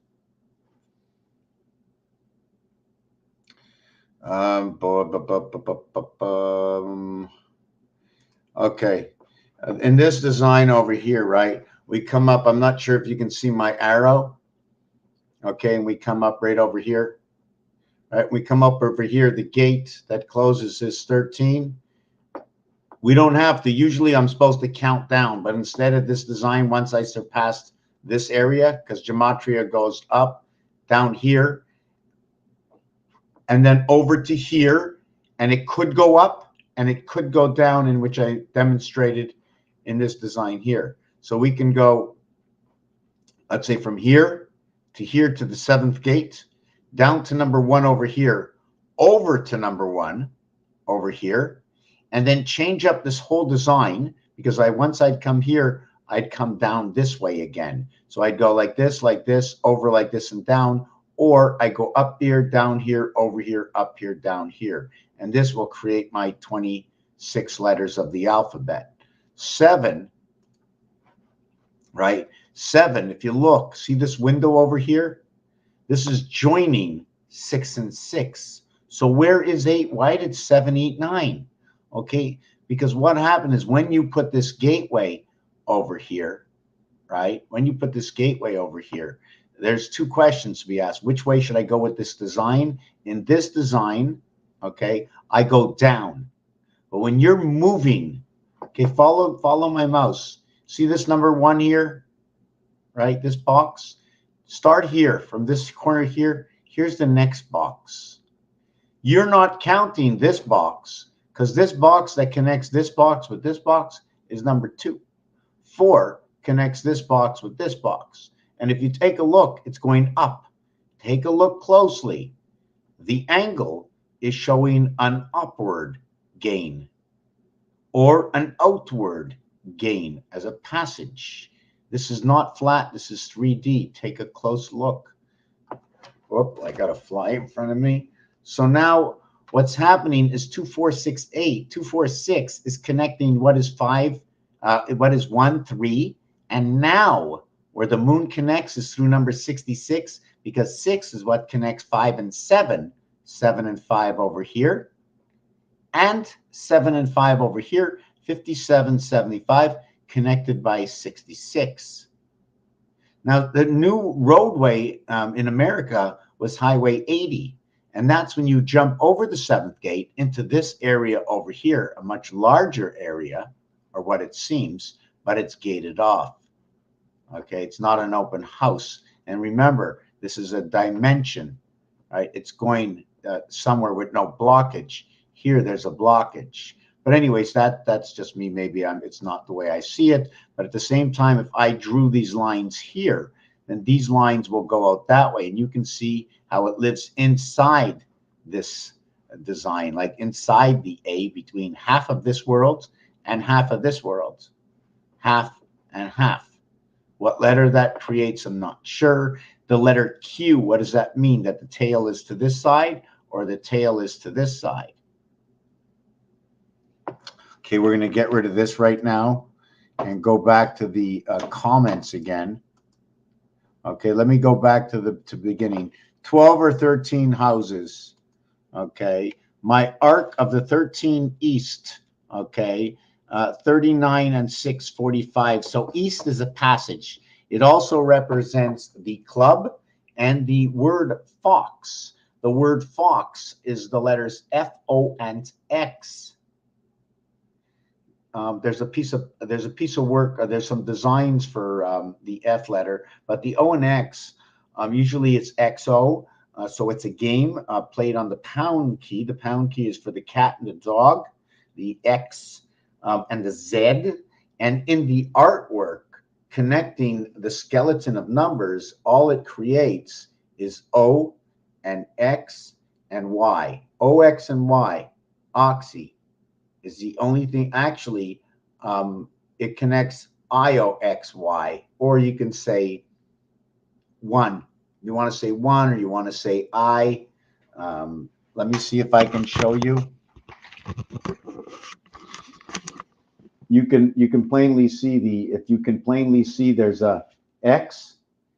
Okay. In this design over here, right, we come up, I'm not sure if you can see my arrow. Okay, and we come up right over here. Right, we come up over here, the gate that closes is 13. We don't have to. Usually I'm supposed to count down, but instead of this design, once I surpassed this area, because gematria goes up, down here, and then over to here, and it could go up and it could go down, in which I demonstrated in this design here. So we can go, let's say, from here to the 7th gate, down to number 1 over here, over to number 1 over here, and then change up this whole design, because once I'd come here, I'd come down this way again. So I'd go like this, over like this, and down, or I go up here, down here, over here, up here, down here. And this will create my 26 letters of the alphabet. 7, right? 7, if you look, see this window over here? This is joining 6 and 6. So where is 8? Why did 7 eat 9? Okay, because what happened is when you put this gateway over here, right? When you put this gateway over here, there's 2 questions to be asked. Which way should I go with this design? In this design, okay, I go down. But when you're moving, okay, follow my mouse. See this number 1 here, right? This box. Start here from this corner here. Here's the next box. You're not counting this box because this box that connects this box with this box is number 2. 4 connects this box with this box. And if you take a look, it's going up. Take a look closely. The angle is showing an upward gain or an outward gain as a passage. This is not flat. This is 3D. Take a close look. Whoop, I got a fly in front of me. So now what's happening is 2468. 246 is connecting what is 5, what is 1, 3. And now where the moon connects is through number 66, because 6 is what connects 5 and 7. 7 and 5 over here. And 7 and 5 over here. 57, 75 connected by 66. Now, the new roadway in America was Highway 80. And that's when you jump over the 7th gate into this area over here, a much larger area, or what it seems, but it's gated off. Okay, it's not an open house. And remember, this is a dimension, right? It's going somewhere with no blockage. Here, there's a blockage. But anyways, that's just me. Maybe it's not the way I see it. But at the same time, if I drew these lines here, then these lines will go out that way. And you can see how it lives inside this design, like inside the A, between half of this world and half of this world. Half and half. What letter that creates, I'm not sure. The letter Q, what does that mean? That the tail is to this side or the tail is to this side? Okay, we're going to get rid of this right now and go back to the comments again. Okay, let me go back to the beginning. 12 or 13 houses. Okay, my arc of the 13 east. Okay, 39 and 645. So east is a passage. It also represents the club and the word fox. The word fox is the letters F, O, and X. There's a piece of work. There's some designs for the F letter, but the O and X usually it's XO. So it's a game played on the pound key. The pound key is for the cat and the dog. The X and the Z, and in the artwork connecting the skeleton of numbers, all it creates is O and X and Y. O, X, and Y. Oxy is the only thing. Actually, it connects IOXY, or you can say 1. You want to say 1 or you want to say I. Let me see if I can show you. You can plainly see if you can plainly see there's a X,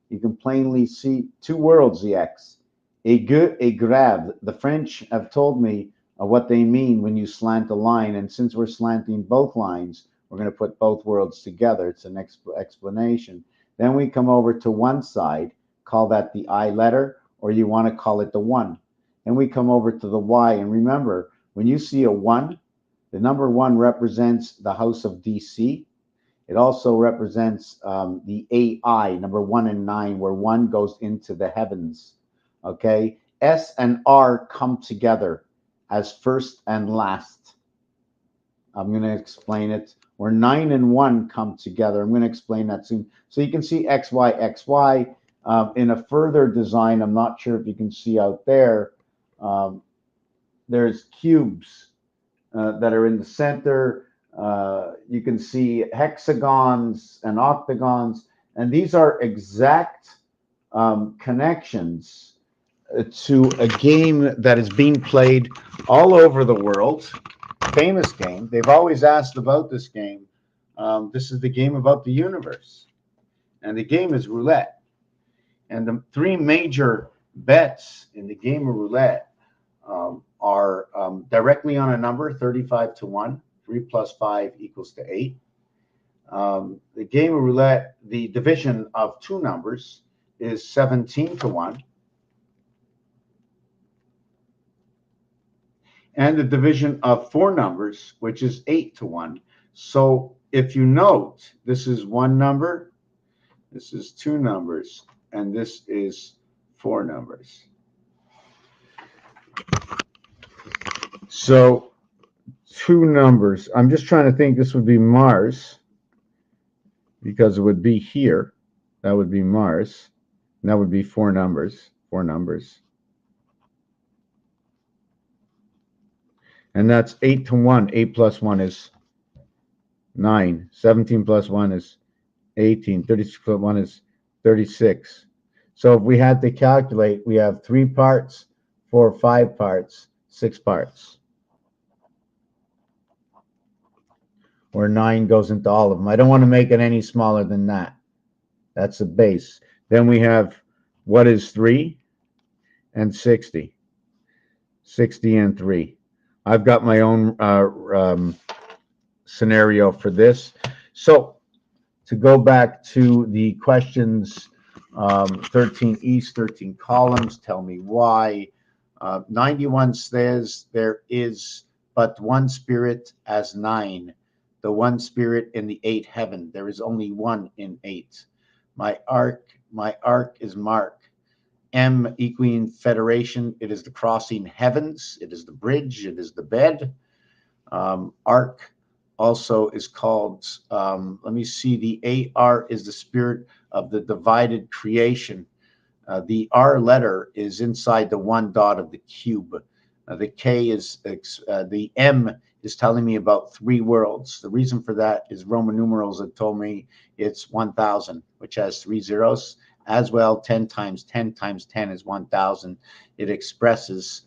you can plainly see 2 worlds, the X. A grave. The French have told me what they mean when you slant a line, and since we're slanting both lines, we're going to put both worlds together. It's an explanation. Then we come over to one side, call that the I letter, or you want to call it the 1. Then we come over to the Y, and remember, when you see a 1, the number 1 represents the house of DC. It also represents the AI, number 1 and 9, where 1 goes into the heavens. Okay, S and R come together as first and last. I'm going to explain it. Where 9 and 1 come together. I'm going to explain that soon. So you can see XY, XY. In a further design, I'm not sure if you can see out there, there's cubes that are in the center. You can see hexagons and octagons, and these are exact connections to a game that is being played all over the world. Famous game. They've always asked about this game. This is the game about the universe, and the game is roulette. And the 3 major bets in the game of roulette are directly on a number, 35 to 1. 3 plus 5 equals to 8. The game of roulette, the division of 2 numbers is 17 to 1. and the division of 4 numbers, which is 8 to 1. So if you note, this is 1 number, this is 2 numbers, and this is 4 numbers. So 2 numbers. I'm just trying to think. This would be Mars, because it would be here. That would be Mars. And that would be 4 numbers. 4 numbers. And that's 8 to 1. 8 plus 1 is 9. 17 plus 1 is 18. 36 plus 1 is 36. So if we had to calculate, we have 3 parts, 4, 5 parts, 6 parts. Where 9 goes into all of them. I don't want to make it any smaller than that. That's the base. Then we have what is 3 and 60. 60 and 3. I've got my own scenario for this. So to go back to the questions, 13 east, 13 columns, tell me why. 91 says there is but one spirit as 9. The one spirit in the 8 heaven. There is only one in 8. My ark is Mark. M equine federation. It is the crossing heavens. It is the bridge. It is the bed. Ark also is called, let me see, the AR is the spirit of the divided creation. The R letter is inside the 1 dot of the cube. The K is, the M is telling me about 3 worlds. The reason for that is Roman numerals have told me it's 1,000, which has 3 zeros. As well, 10 times 10 times 10 is 1,000. It expresses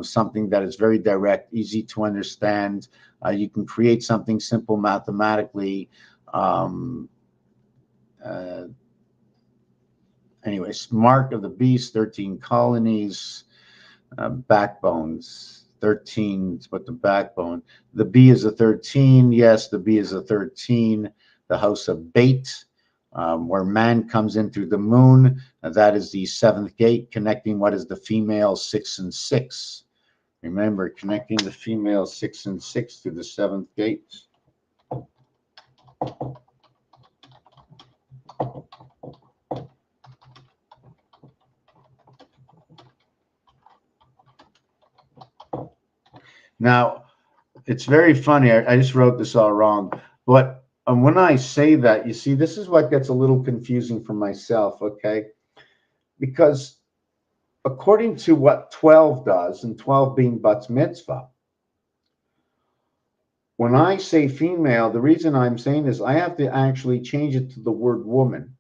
something that is very direct, easy to understand. You can create something simple mathematically. Anyways, mark of the beast, 13 colonies, backbones, 13, but the backbone. The B is a 13. Yes, the B is a 13. The house of Bait. Where man comes in through the moon, that is the 7th gate, connecting what is the female 6 and 6. Remember, connecting the female 6 and 6 to the 7th gate. Now, it's very funny. I just wrote this all wrong, but when I say that, you see, this is what gets a little confusing for myself, okay? Because according to what 12 does, and 12 being Bat's mitzvah, when I say female, the reason I'm saying this, I have to actually change it to the word woman,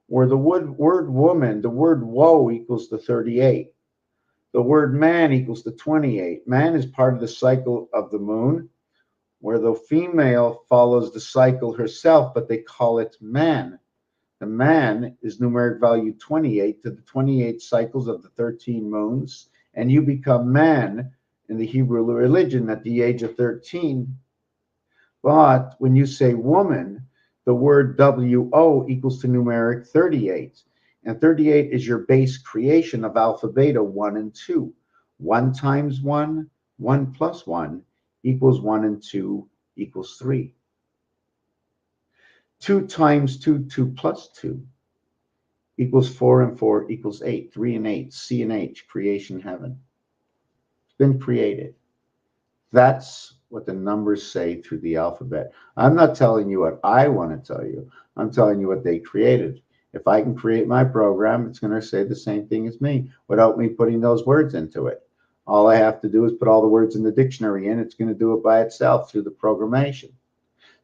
where the word woman, the word woe equals to 38. The word man equals to 28. Man is part of the cycle of the moon, where the female follows the cycle herself, but they call it man. The man is numeric value 28 to the 28 cycles of the 13 moons, and you become man in the Hebrew religion at the age of 13. But when you say woman, the word WO equals to numeric 38. And 38 is your base creation of alpha, beta, 1 and 2. 1 times 1, 1 plus 1 equals 1 and 2 equals 3. 2 times 2, 2 plus 2 equals 4 and 4 equals 8. 3 and 8, C and H, creation heaven. It's been created. That's what the numbers say through the alphabet. I'm not telling you what I want to tell you. I'm telling you what they created. If I can create my program, it's going to say the same thing as me without me putting those words into it. All I have to do is put all the words in the dictionary in. It's going to do it by itself through the programmation.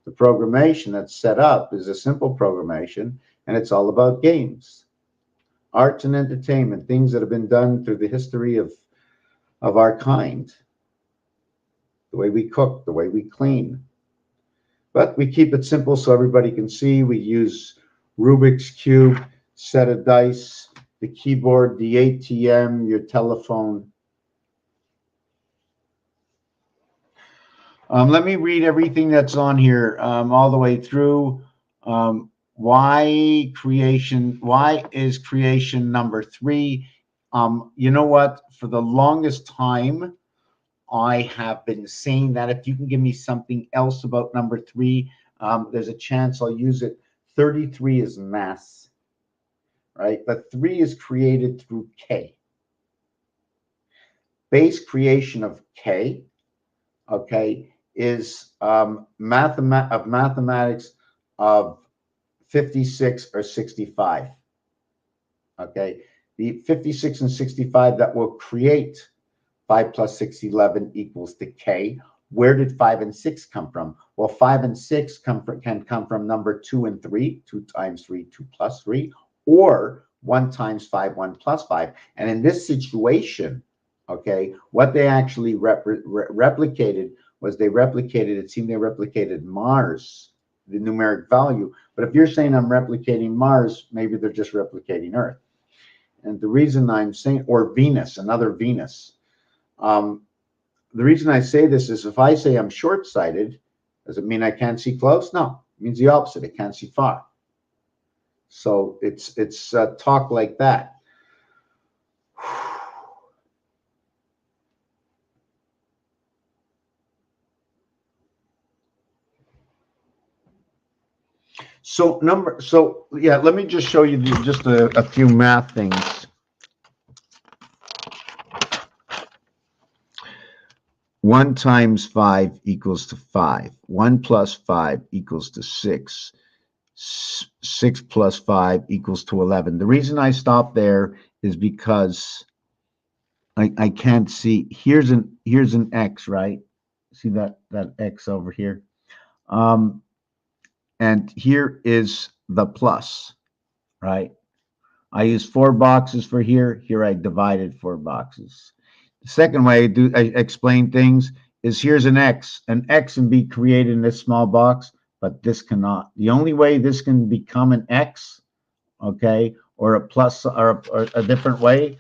The programmation that's set up is a simple programmation, and it's all about games, arts and entertainment, things that have been done through the history of our kind. The way we cook, the way we clean. But we keep it simple so everybody can see. We use Rubik's Cube, set of dice, the keyboard, the ATM, your telephone. Let me read everything that's on here all the way through. Why is creation number 3? You know what? For the longest time, I have been saying that if you can give me something else about number 3, there's a chance I'll use it. 33 is mass, right? But 3 is created through K. Base creation of K, okay, is mathematics of 56 or 65. Okay, the 56 and 65 that will create 5 plus 6, 11 equals to K. Where did 5 and 6 come from? Well, 5 and 6 can come from number 2 and 3, 2 times 3, 2 plus 3, or 1 times 5, 1 plus 5. And in this situation, okay, what they actually replicated was it seemed they replicated Mars, the numeric value. But if you're saying I'm replicating Mars, maybe they're just replicating Earth. And the reason I'm saying, or Venus, another Venus. The reason I say this is if I say I'm short-sighted, does it mean I can't see close? No, it means the opposite. I can't see far. So it's talk like that. So yeah, let me just show you just a few math things. 1 times 5 equals to 5. 1 plus 5 equals to 6. 6 plus 5 equals to 11. The reason I stopped there is because I can't see. Here's an X, right? See that X over here? And here is the plus, right? I use 4 boxes for here. Here I divided 4 boxes. The second way I explain things is here's an X. An X can be created in this small box, but this cannot. The only way this can become an X, okay, or a plus or a different way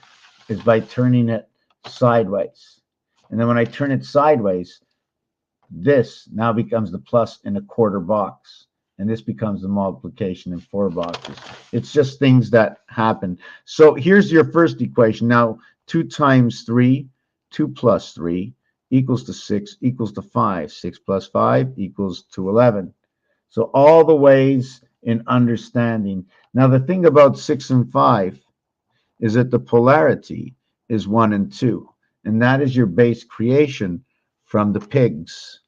is by turning it sideways. And then when I turn it sideways, this now becomes the plus in a quarter box. And this becomes the multiplication in 4 boxes. It's just things that happen. So here's your first equation. Now, 2 times 3, 2 plus 3 equals to 6 equals to 5. 6 plus 5 equals to 11. So all the ways in understanding. Now, the thing about 6 and 5 is that the polarity is 1 and 2. And that is your base creation from the pigs.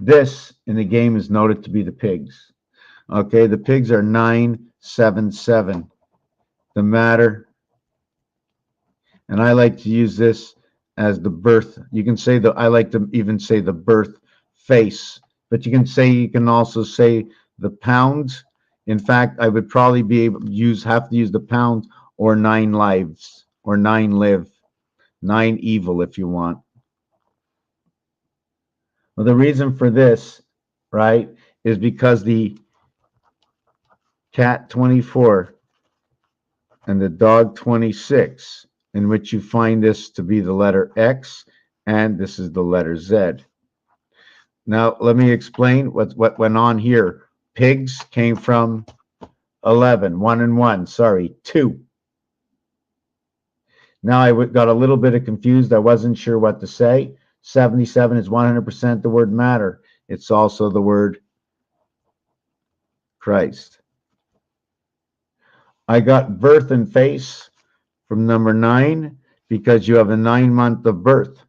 This in the game is noted to be the pigs. Okay, the pigs are 9, 7, 7. The matter, and I like to use this as the birth. You can say I like to even say the birth face, but you can also say the pound. In fact, I would probably have to use the pound or 9 lives or 9 live, 9 evil if you want. Well, the reason for this, right, is because the cat 24 and the dog 26, in which you find this to be the letter X, and this is the letter Z. Now, let me explain what went on here. Pigs came from 11, 1 and 1, sorry, 2. Now I got a little bit confused. I wasn't sure what to say. 77 is 100% the word matter. It's also the word Christ. I got birth and face from number 9 because you have a 9-month of birth.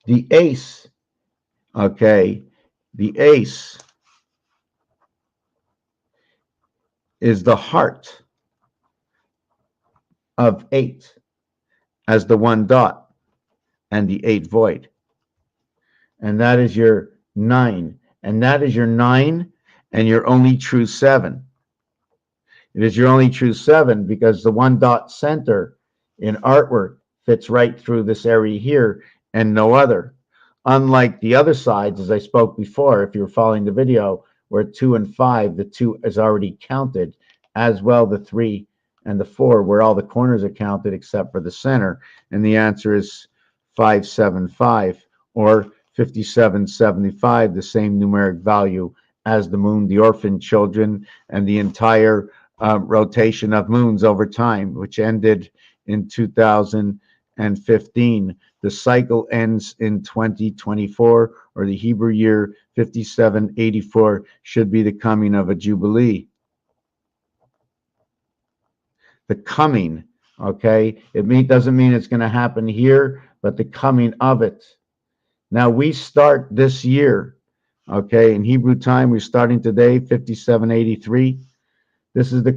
The ace, okay, the ace is the heart of 8 as the 1 dot and the 8 void. And that is your 9. And that is your 9 and your only true 7. It is your only true 7 because the 1 dot center in artwork fits right through this area here and no other. Unlike the other sides, as I spoke before, if you're following the video, where 2 and 5, the 2 is already counted, as well the 3 and the 4, where all the corners are counted except for the center. And the answer is 575 or 5775, the same numeric value as the moon, the orphan children, and the entire rotation of moons over time, which ended in 2015. The cycle ends in 2024, or the Hebrew year 5784 should be the coming of a jubilee. The coming, okay? Doesn't mean it's going to happen here, but the coming of it. Now we start this year, okay? In Hebrew time, we're starting today, 5783. This is the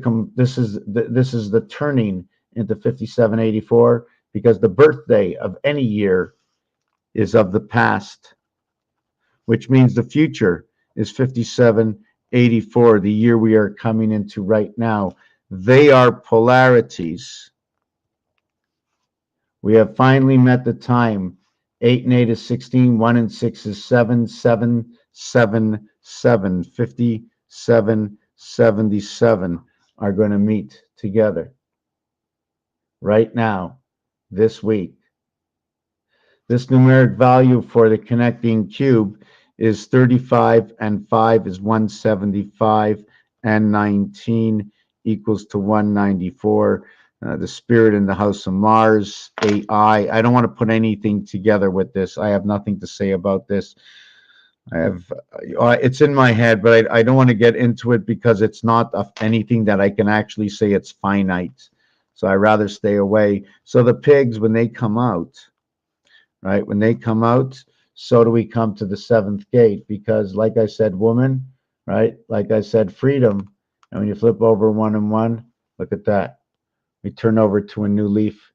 turning into 5784, because the birthday of any year is of the past, which means the future is 5784, the year we are coming into right now. They are polarities. We have finally met the time. 8 and 8 is 16, 1 and 6 is 7, 7, 7, 7, 57, 77 are going to meet together right now, this week. This numeric value for the connecting cube is 35, and 5 is 175, and 19 equals to 194. The spirit in the house of Mars, AI. I don't want to put anything together with this. I have nothing to say about this. It's in my head, but I don't want to get into it because it's not anything that I can actually say it's finite. So I rather stay away. So the pigs, when they come out, right? When they come out, so do we come to the seventh gate, because like I said, woman, right? Like I said, freedom. And when you flip over 1 and 1, look at that. We turn over to a new leaf.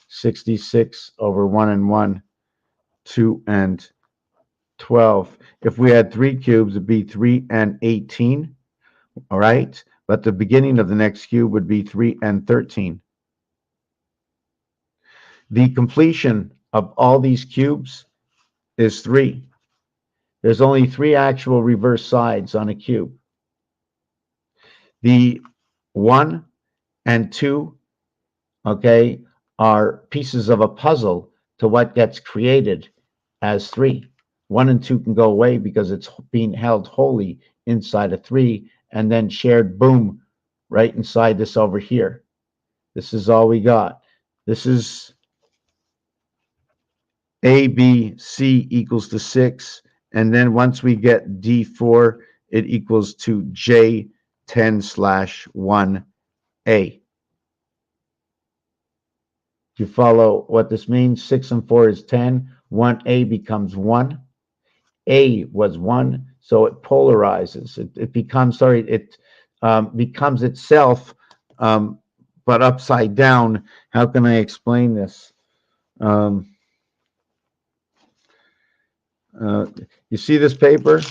66 over 1 and 1, 2 and 12. If we had 3 cubes, it'd be 3 and 18. All right. But the beginning of the next cube would be 3 and 13. The completion of all these cubes is 3. There's only 3 actual reverse sides on a cube. The 1 and 2, okay, are pieces of a puzzle to what gets created as 3. 1 and 2 can go away because it's being held wholly inside a 3, and then shared, boom, right inside this over here. This is all we got. This is A, B, C equals to 6. And then once we get D4, it equals to J10/1A. Do you follow what this means? 6 and 4 is 10. 1A becomes 1. A was 1, so it polarizes. It becomes, becomes itself, but upside down. How can I explain this? You see this paper?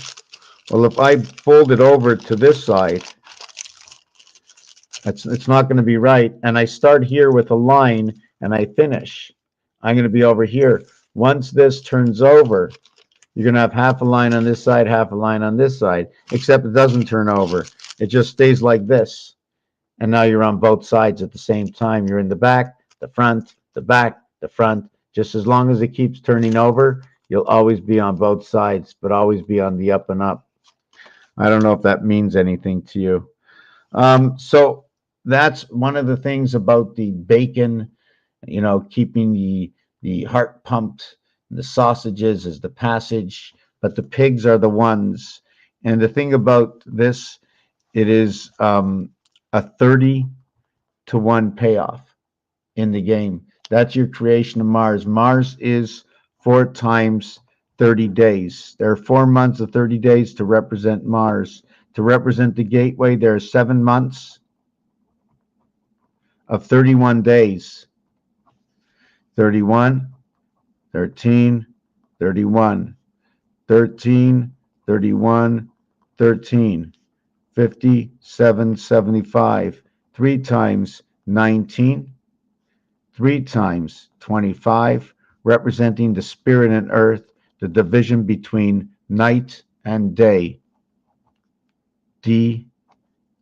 Well, if I fold it over to this side, it's not going to be right. And I start here with a line and I finish. I'm going to be over here. Once this turns over, you're going to have half a line on this side, half a line on this side, except it doesn't turn over. It just stays like this. And now you're on both sides at the same time. You're in the back, the front, the back, the front. Just as long as it keeps turning over, you'll always be on both sides, but always be on the up and up. I don't know if that means anything to you. So that's one of the things about the bacon, keeping the heart pumped. The sausages is the passage, but the pigs are the ones. And the thing about this, it is a 30-to-1 payoff in the game. That's your creation of Mars. Mars is 4 times 30 days. There are 4 months of 30 days to represent Mars. To represent the gateway, there are 7 months of 31 days. 31, 13, 31, 13, 31, 13, 57, 75, 3 times 19, 3 times 25, representing the spirit and earth, the division between night and day, D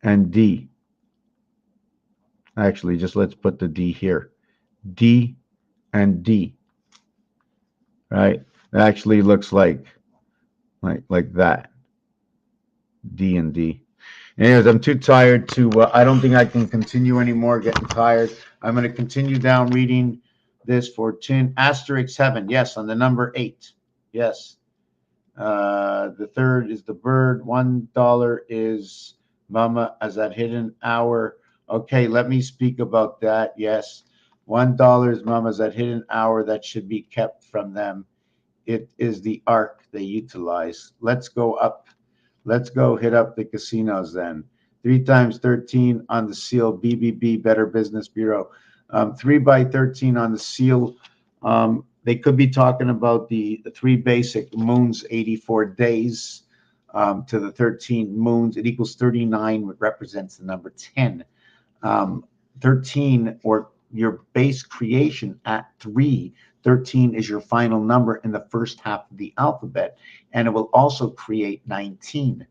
and D. Actually, just let's put the D here. D and D. Right? It actually looks like that. D and D. Anyways, I'm too tired to, I don't think I can continue anymore, getting tired. I'm going to continue down reading this for chin. Asterisk heaven. Yes, on the number 8. Yes. The third is the bird. $1 is mama as that hidden hour. Okay, let me speak about that. Yes. $1 is mama as that hidden hour that should be kept from them. It is the arc they utilize. Let's go up. Let's go hit up the casinos then. 3 times 13 on the seal, BBB, Better Business Bureau. 3 by 13 on the seal. They could be talking about the 3 basic moons, 84 days to the 13 moons. It equals 39, which represents the number 10. 13, or your base creation at 3. 13 is your final number in the first half of the alphabet, and it will also create 19.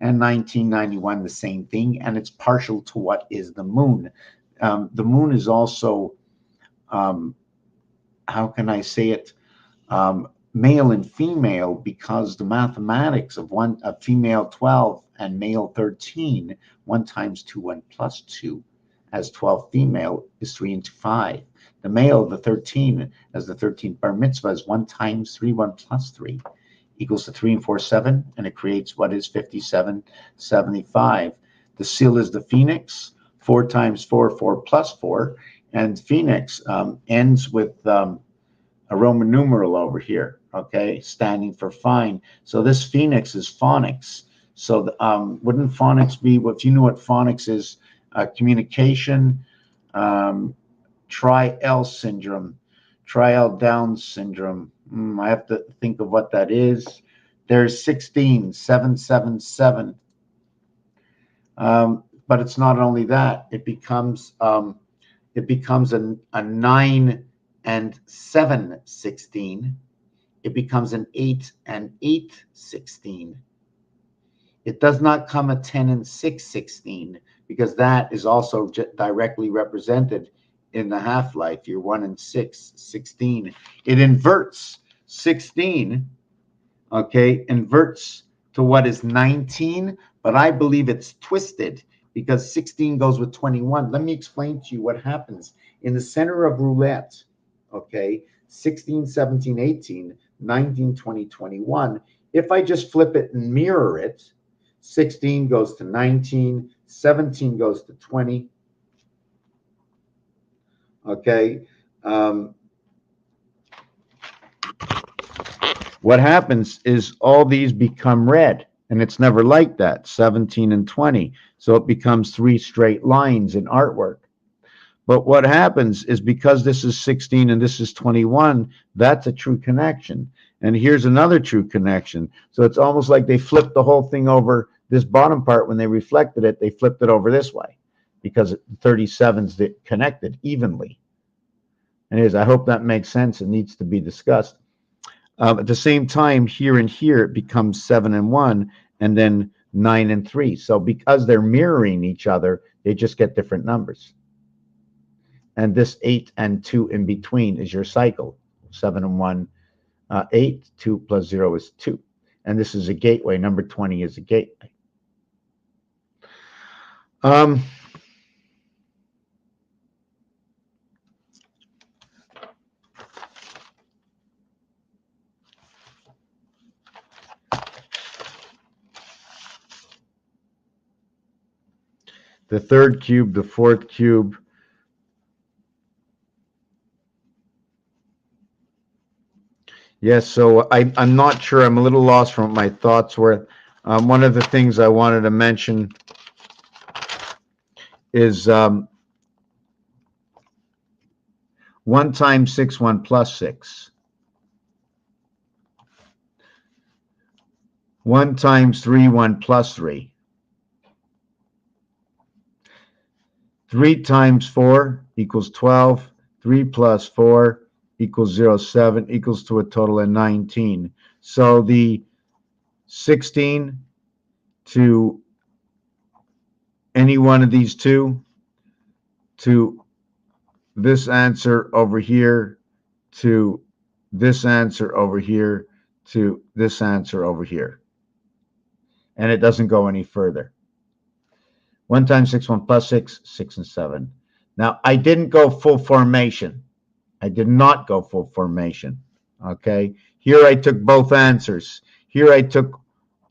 And 1991, the same thing, and it's partial to what is the moon. The moon is also, how can I say it, male and female, because the mathematics of a female 12 and male 13, 1 times 2, 1 plus 2, as 12 female is 3 into 5. The male, the 13, as the 13th bar mitzvah, is 1 times 3, 1 plus 3, equals to 3 and 4, 7, and it creates what is 57, 75. The seal is the phoenix, 4 times 4, 4 plus 4, and phoenix ends with a Roman numeral over here, okay, standing for fine. So this phoenix is phonics. So wouldn't phonics be, if you knew what phonics is, communication, tri-L syndrome, tri-L Down syndrome. I have to think of what that is. There's 16, 777. But it's not only that. It becomes a 9 and 7, 16. It becomes an 8 and 8, 16. It does not come a 10 and 6, 16, because that is also directly represented in the half-life. You're 1 and 6, 16. It inverts 16, okay, inverts to what is 19, but I believe it's twisted because 16 goes with 21. Let me explain to you what happens. In the center of roulette, okay, 16, 17, 18, 19, 20, 21, if I just flip it and mirror it, 16 goes to 19, 17 goes to 20, okay. What happens is all these become red, and it's never like that, 17 and 20. So it becomes 3 straight lines in artwork. But what happens is, because this is 16 and this is 21, that's a true connection. And here's another true connection. So it's almost like they flipped the whole thing over. This bottom part, when they reflected it, they flipped it over this way, because 37's connected evenly. Anyways, I hope that makes sense. It needs to be discussed. At the same time, here and here, it becomes 7 and 1, and then 9 and 3. So because they're mirroring each other, they just get different numbers. And this 8 and 2 in between is your cycle. 7 and 1, 8, 2 plus 0 is 2. And this is a gateway. Number 20 is a gateway. The third cube, the fourth cube. Yes, so I'm not sure. I'm a little lost from what my thoughts were. One of the things I wanted to mention is 1 times 6, 1 plus 6. 1 times 3, 1 plus 3. 3 times 4 equals 12. 3 plus 4 equals 0, 7, equals to a total of 19. So the 16 to any one of these two, to this answer over here, to this answer over here, to this answer over here. And it doesn't go any further. 1 times 6, 1 plus 6, 6 and 7. Now, I didn't go full formation. I did not go full formation. Okay. Here I took both answers. Here I took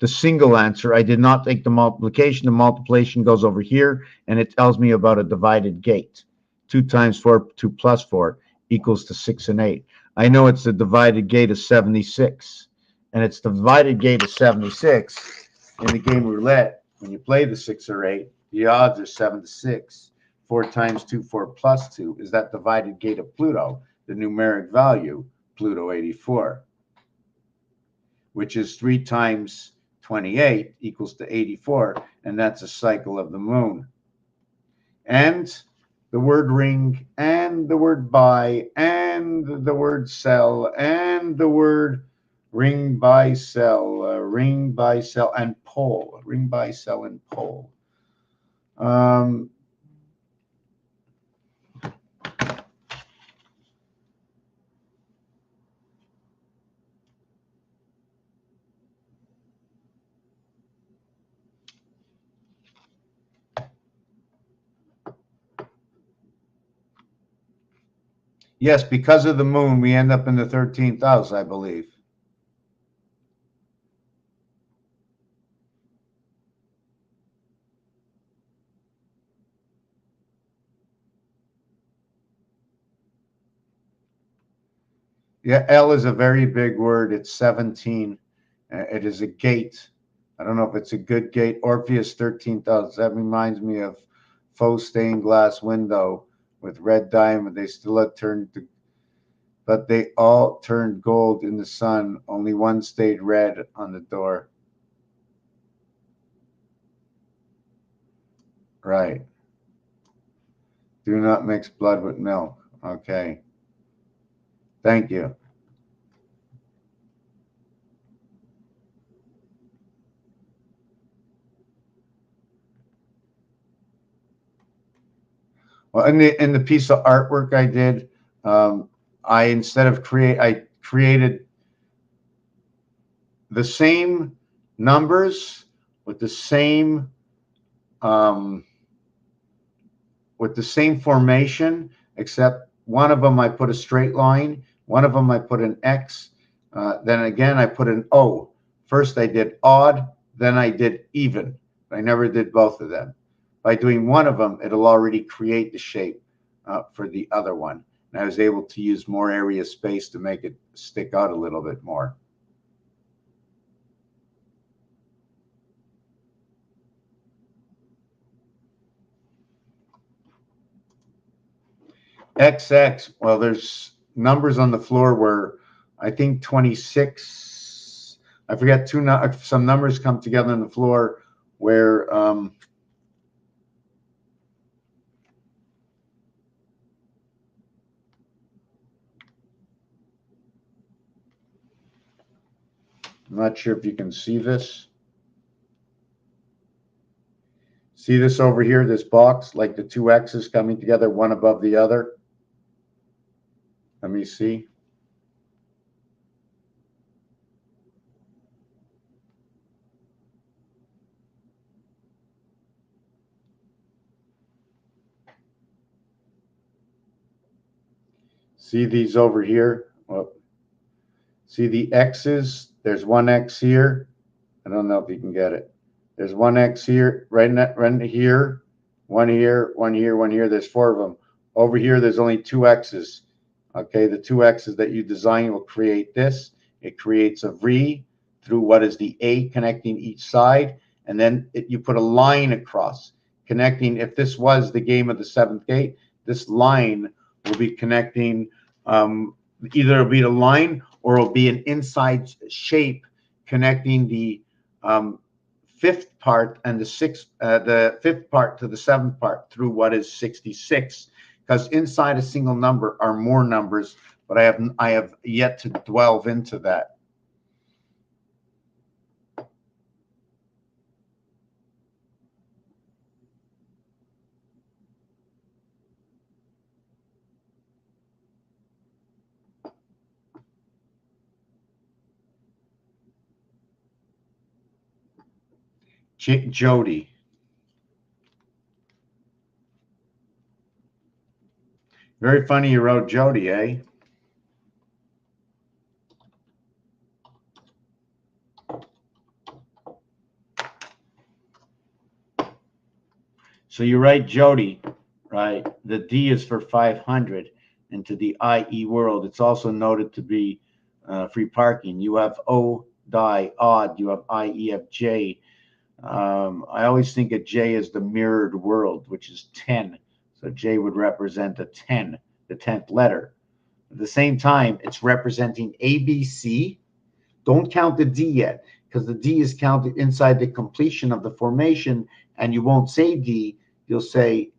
the single answer. I did not take the multiplication. The multiplication goes over here, and it tells me about a divided gate. 2 times 4, 2 plus 4 equals to 6 and 8. I know it's the divided gate of 76. And it's the divided gate of 76 in the game roulette. When you play the 6 or 8, the odds are 7 to 6. 4 times 2, 4 plus 2 is that divided gate of Pluto, the numeric value, Pluto 84, which is 3 times 28 equals to 84, and that's a cycle of the moon. And the word ring, and the word buy, and the word sell, and the word ring, buy, sell, and pole. Ring, buy, sell, and pole. Yes, because of the moon, we end up in the 13th house, I believe. Yeah, L is a very big word. It's 17. It is a gate. I don't know if it's a good gate. Orpheus 13th house. That reminds me of faux stained glass window with red diamond. They still had turned to, but they all turned gold in the sun. Only one stayed red on the door. Right. Do not mix blood with milk. Okay. Thank you. Well, in the piece of artwork I did, I created the same numbers with the same formation, except one of them I put a straight line, one of them I put an X, then again I put an O. First I did odd, then I did even. I never did both of them. By doing one of them, it'll already create the shape for the other one. And I was able to use more area space to make it stick out a little bit more. XX, well, there's numbers on the floor where I think 26, I forget some numbers come together on the floor where I'm not sure if you can see this. See this over here, this box, like the two X's coming together, one above the other? Let me see. See these over here? Well, see the X's? There's one X here. I don't know if you can get it. There's one X here, right here, one here, one here, one here. There's 4 of them. Over here, there's only 2 X's. Okay, the 2 X's that you design will create this. It creates a V through what is the A connecting each side, and then you put a line across, connecting. If this was the game of the 7th gate, this line will be connecting. Either it'll be the line or it'll be an inside shape connecting the 5th part and the 5th part to the 7th part through what is 66. Because inside a single number are more numbers, but I have yet to delve into that. Jody. Very funny you wrote Jody, eh? So you write Jody, right? The D is for 500 into the IE world. It's also noted to be free parking. You have O, die, odd. You have IEFJ. I always think of J as the mirrored world, which is 10. So J would represent a 10, the 10th letter. At the same time, it's representing ABC. Don't count the D yet, because the D is counted inside the completion of the formation, and you won't say D, you'll say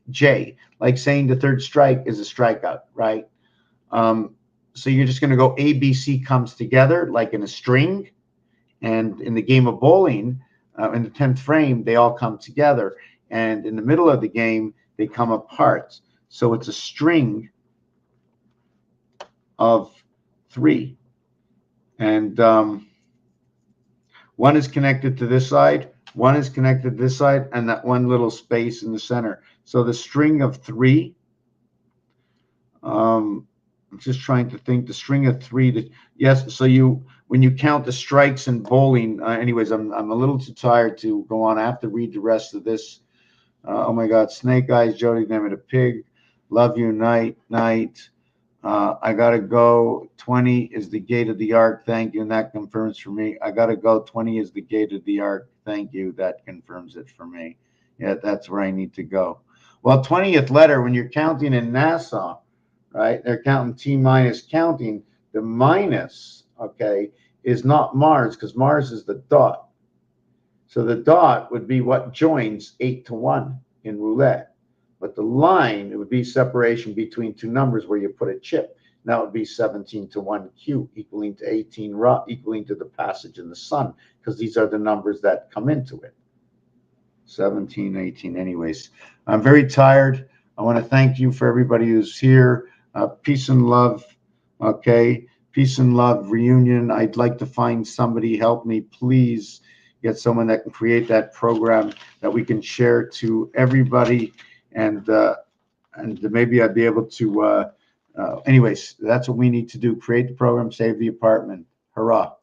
J, like saying the third strike is a strikeout, right? So you're just going to go ABC comes together like in a string. And in the game of bowling, in the 10th frame, they all come together. And in the middle of the game, they come apart. So it's a string of 3. And one is connected to this side, one is connected to this side, and that one little space in the center. So the string of 3, I'm just trying to think, the string of 3, yes, so when you count the strikes in bowling, anyways, I'm a little too tired to go on. I have to read the rest of this. Oh my God, Snake Eyes, Jody, name it a pig. Love you, night. I gotta go. 20 is the gate of the ark. Thank you, and that confirms for me. I gotta go. 20 is the gate of the ark. Thank you, that confirms it for me. Yeah, that's where I need to go. Well, 20th letter, when you're counting in Nassau, right? They're counting T minus counting. The minus, okay, is not Mars, because Mars is the dot. So the dot would be what joins 8 to 1 in roulette. But the line, it would be separation between two numbers where you put a chip. And that would be 17 to 1 Q, equaling to 18 Ra, equaling to the passage in the sun, because these are the numbers that come into it. 17, 18. Anyways, I'm very tired. I want to thank you for everybody who's here. Peace and love. Okay. Peace and love reunion. I'd like to find somebody, help me, please. Get someone that can create that program that we can share to everybody. And maybe I'd be able to, anyways, that's what we need to do. Create the program, save the apartment. Hurrah.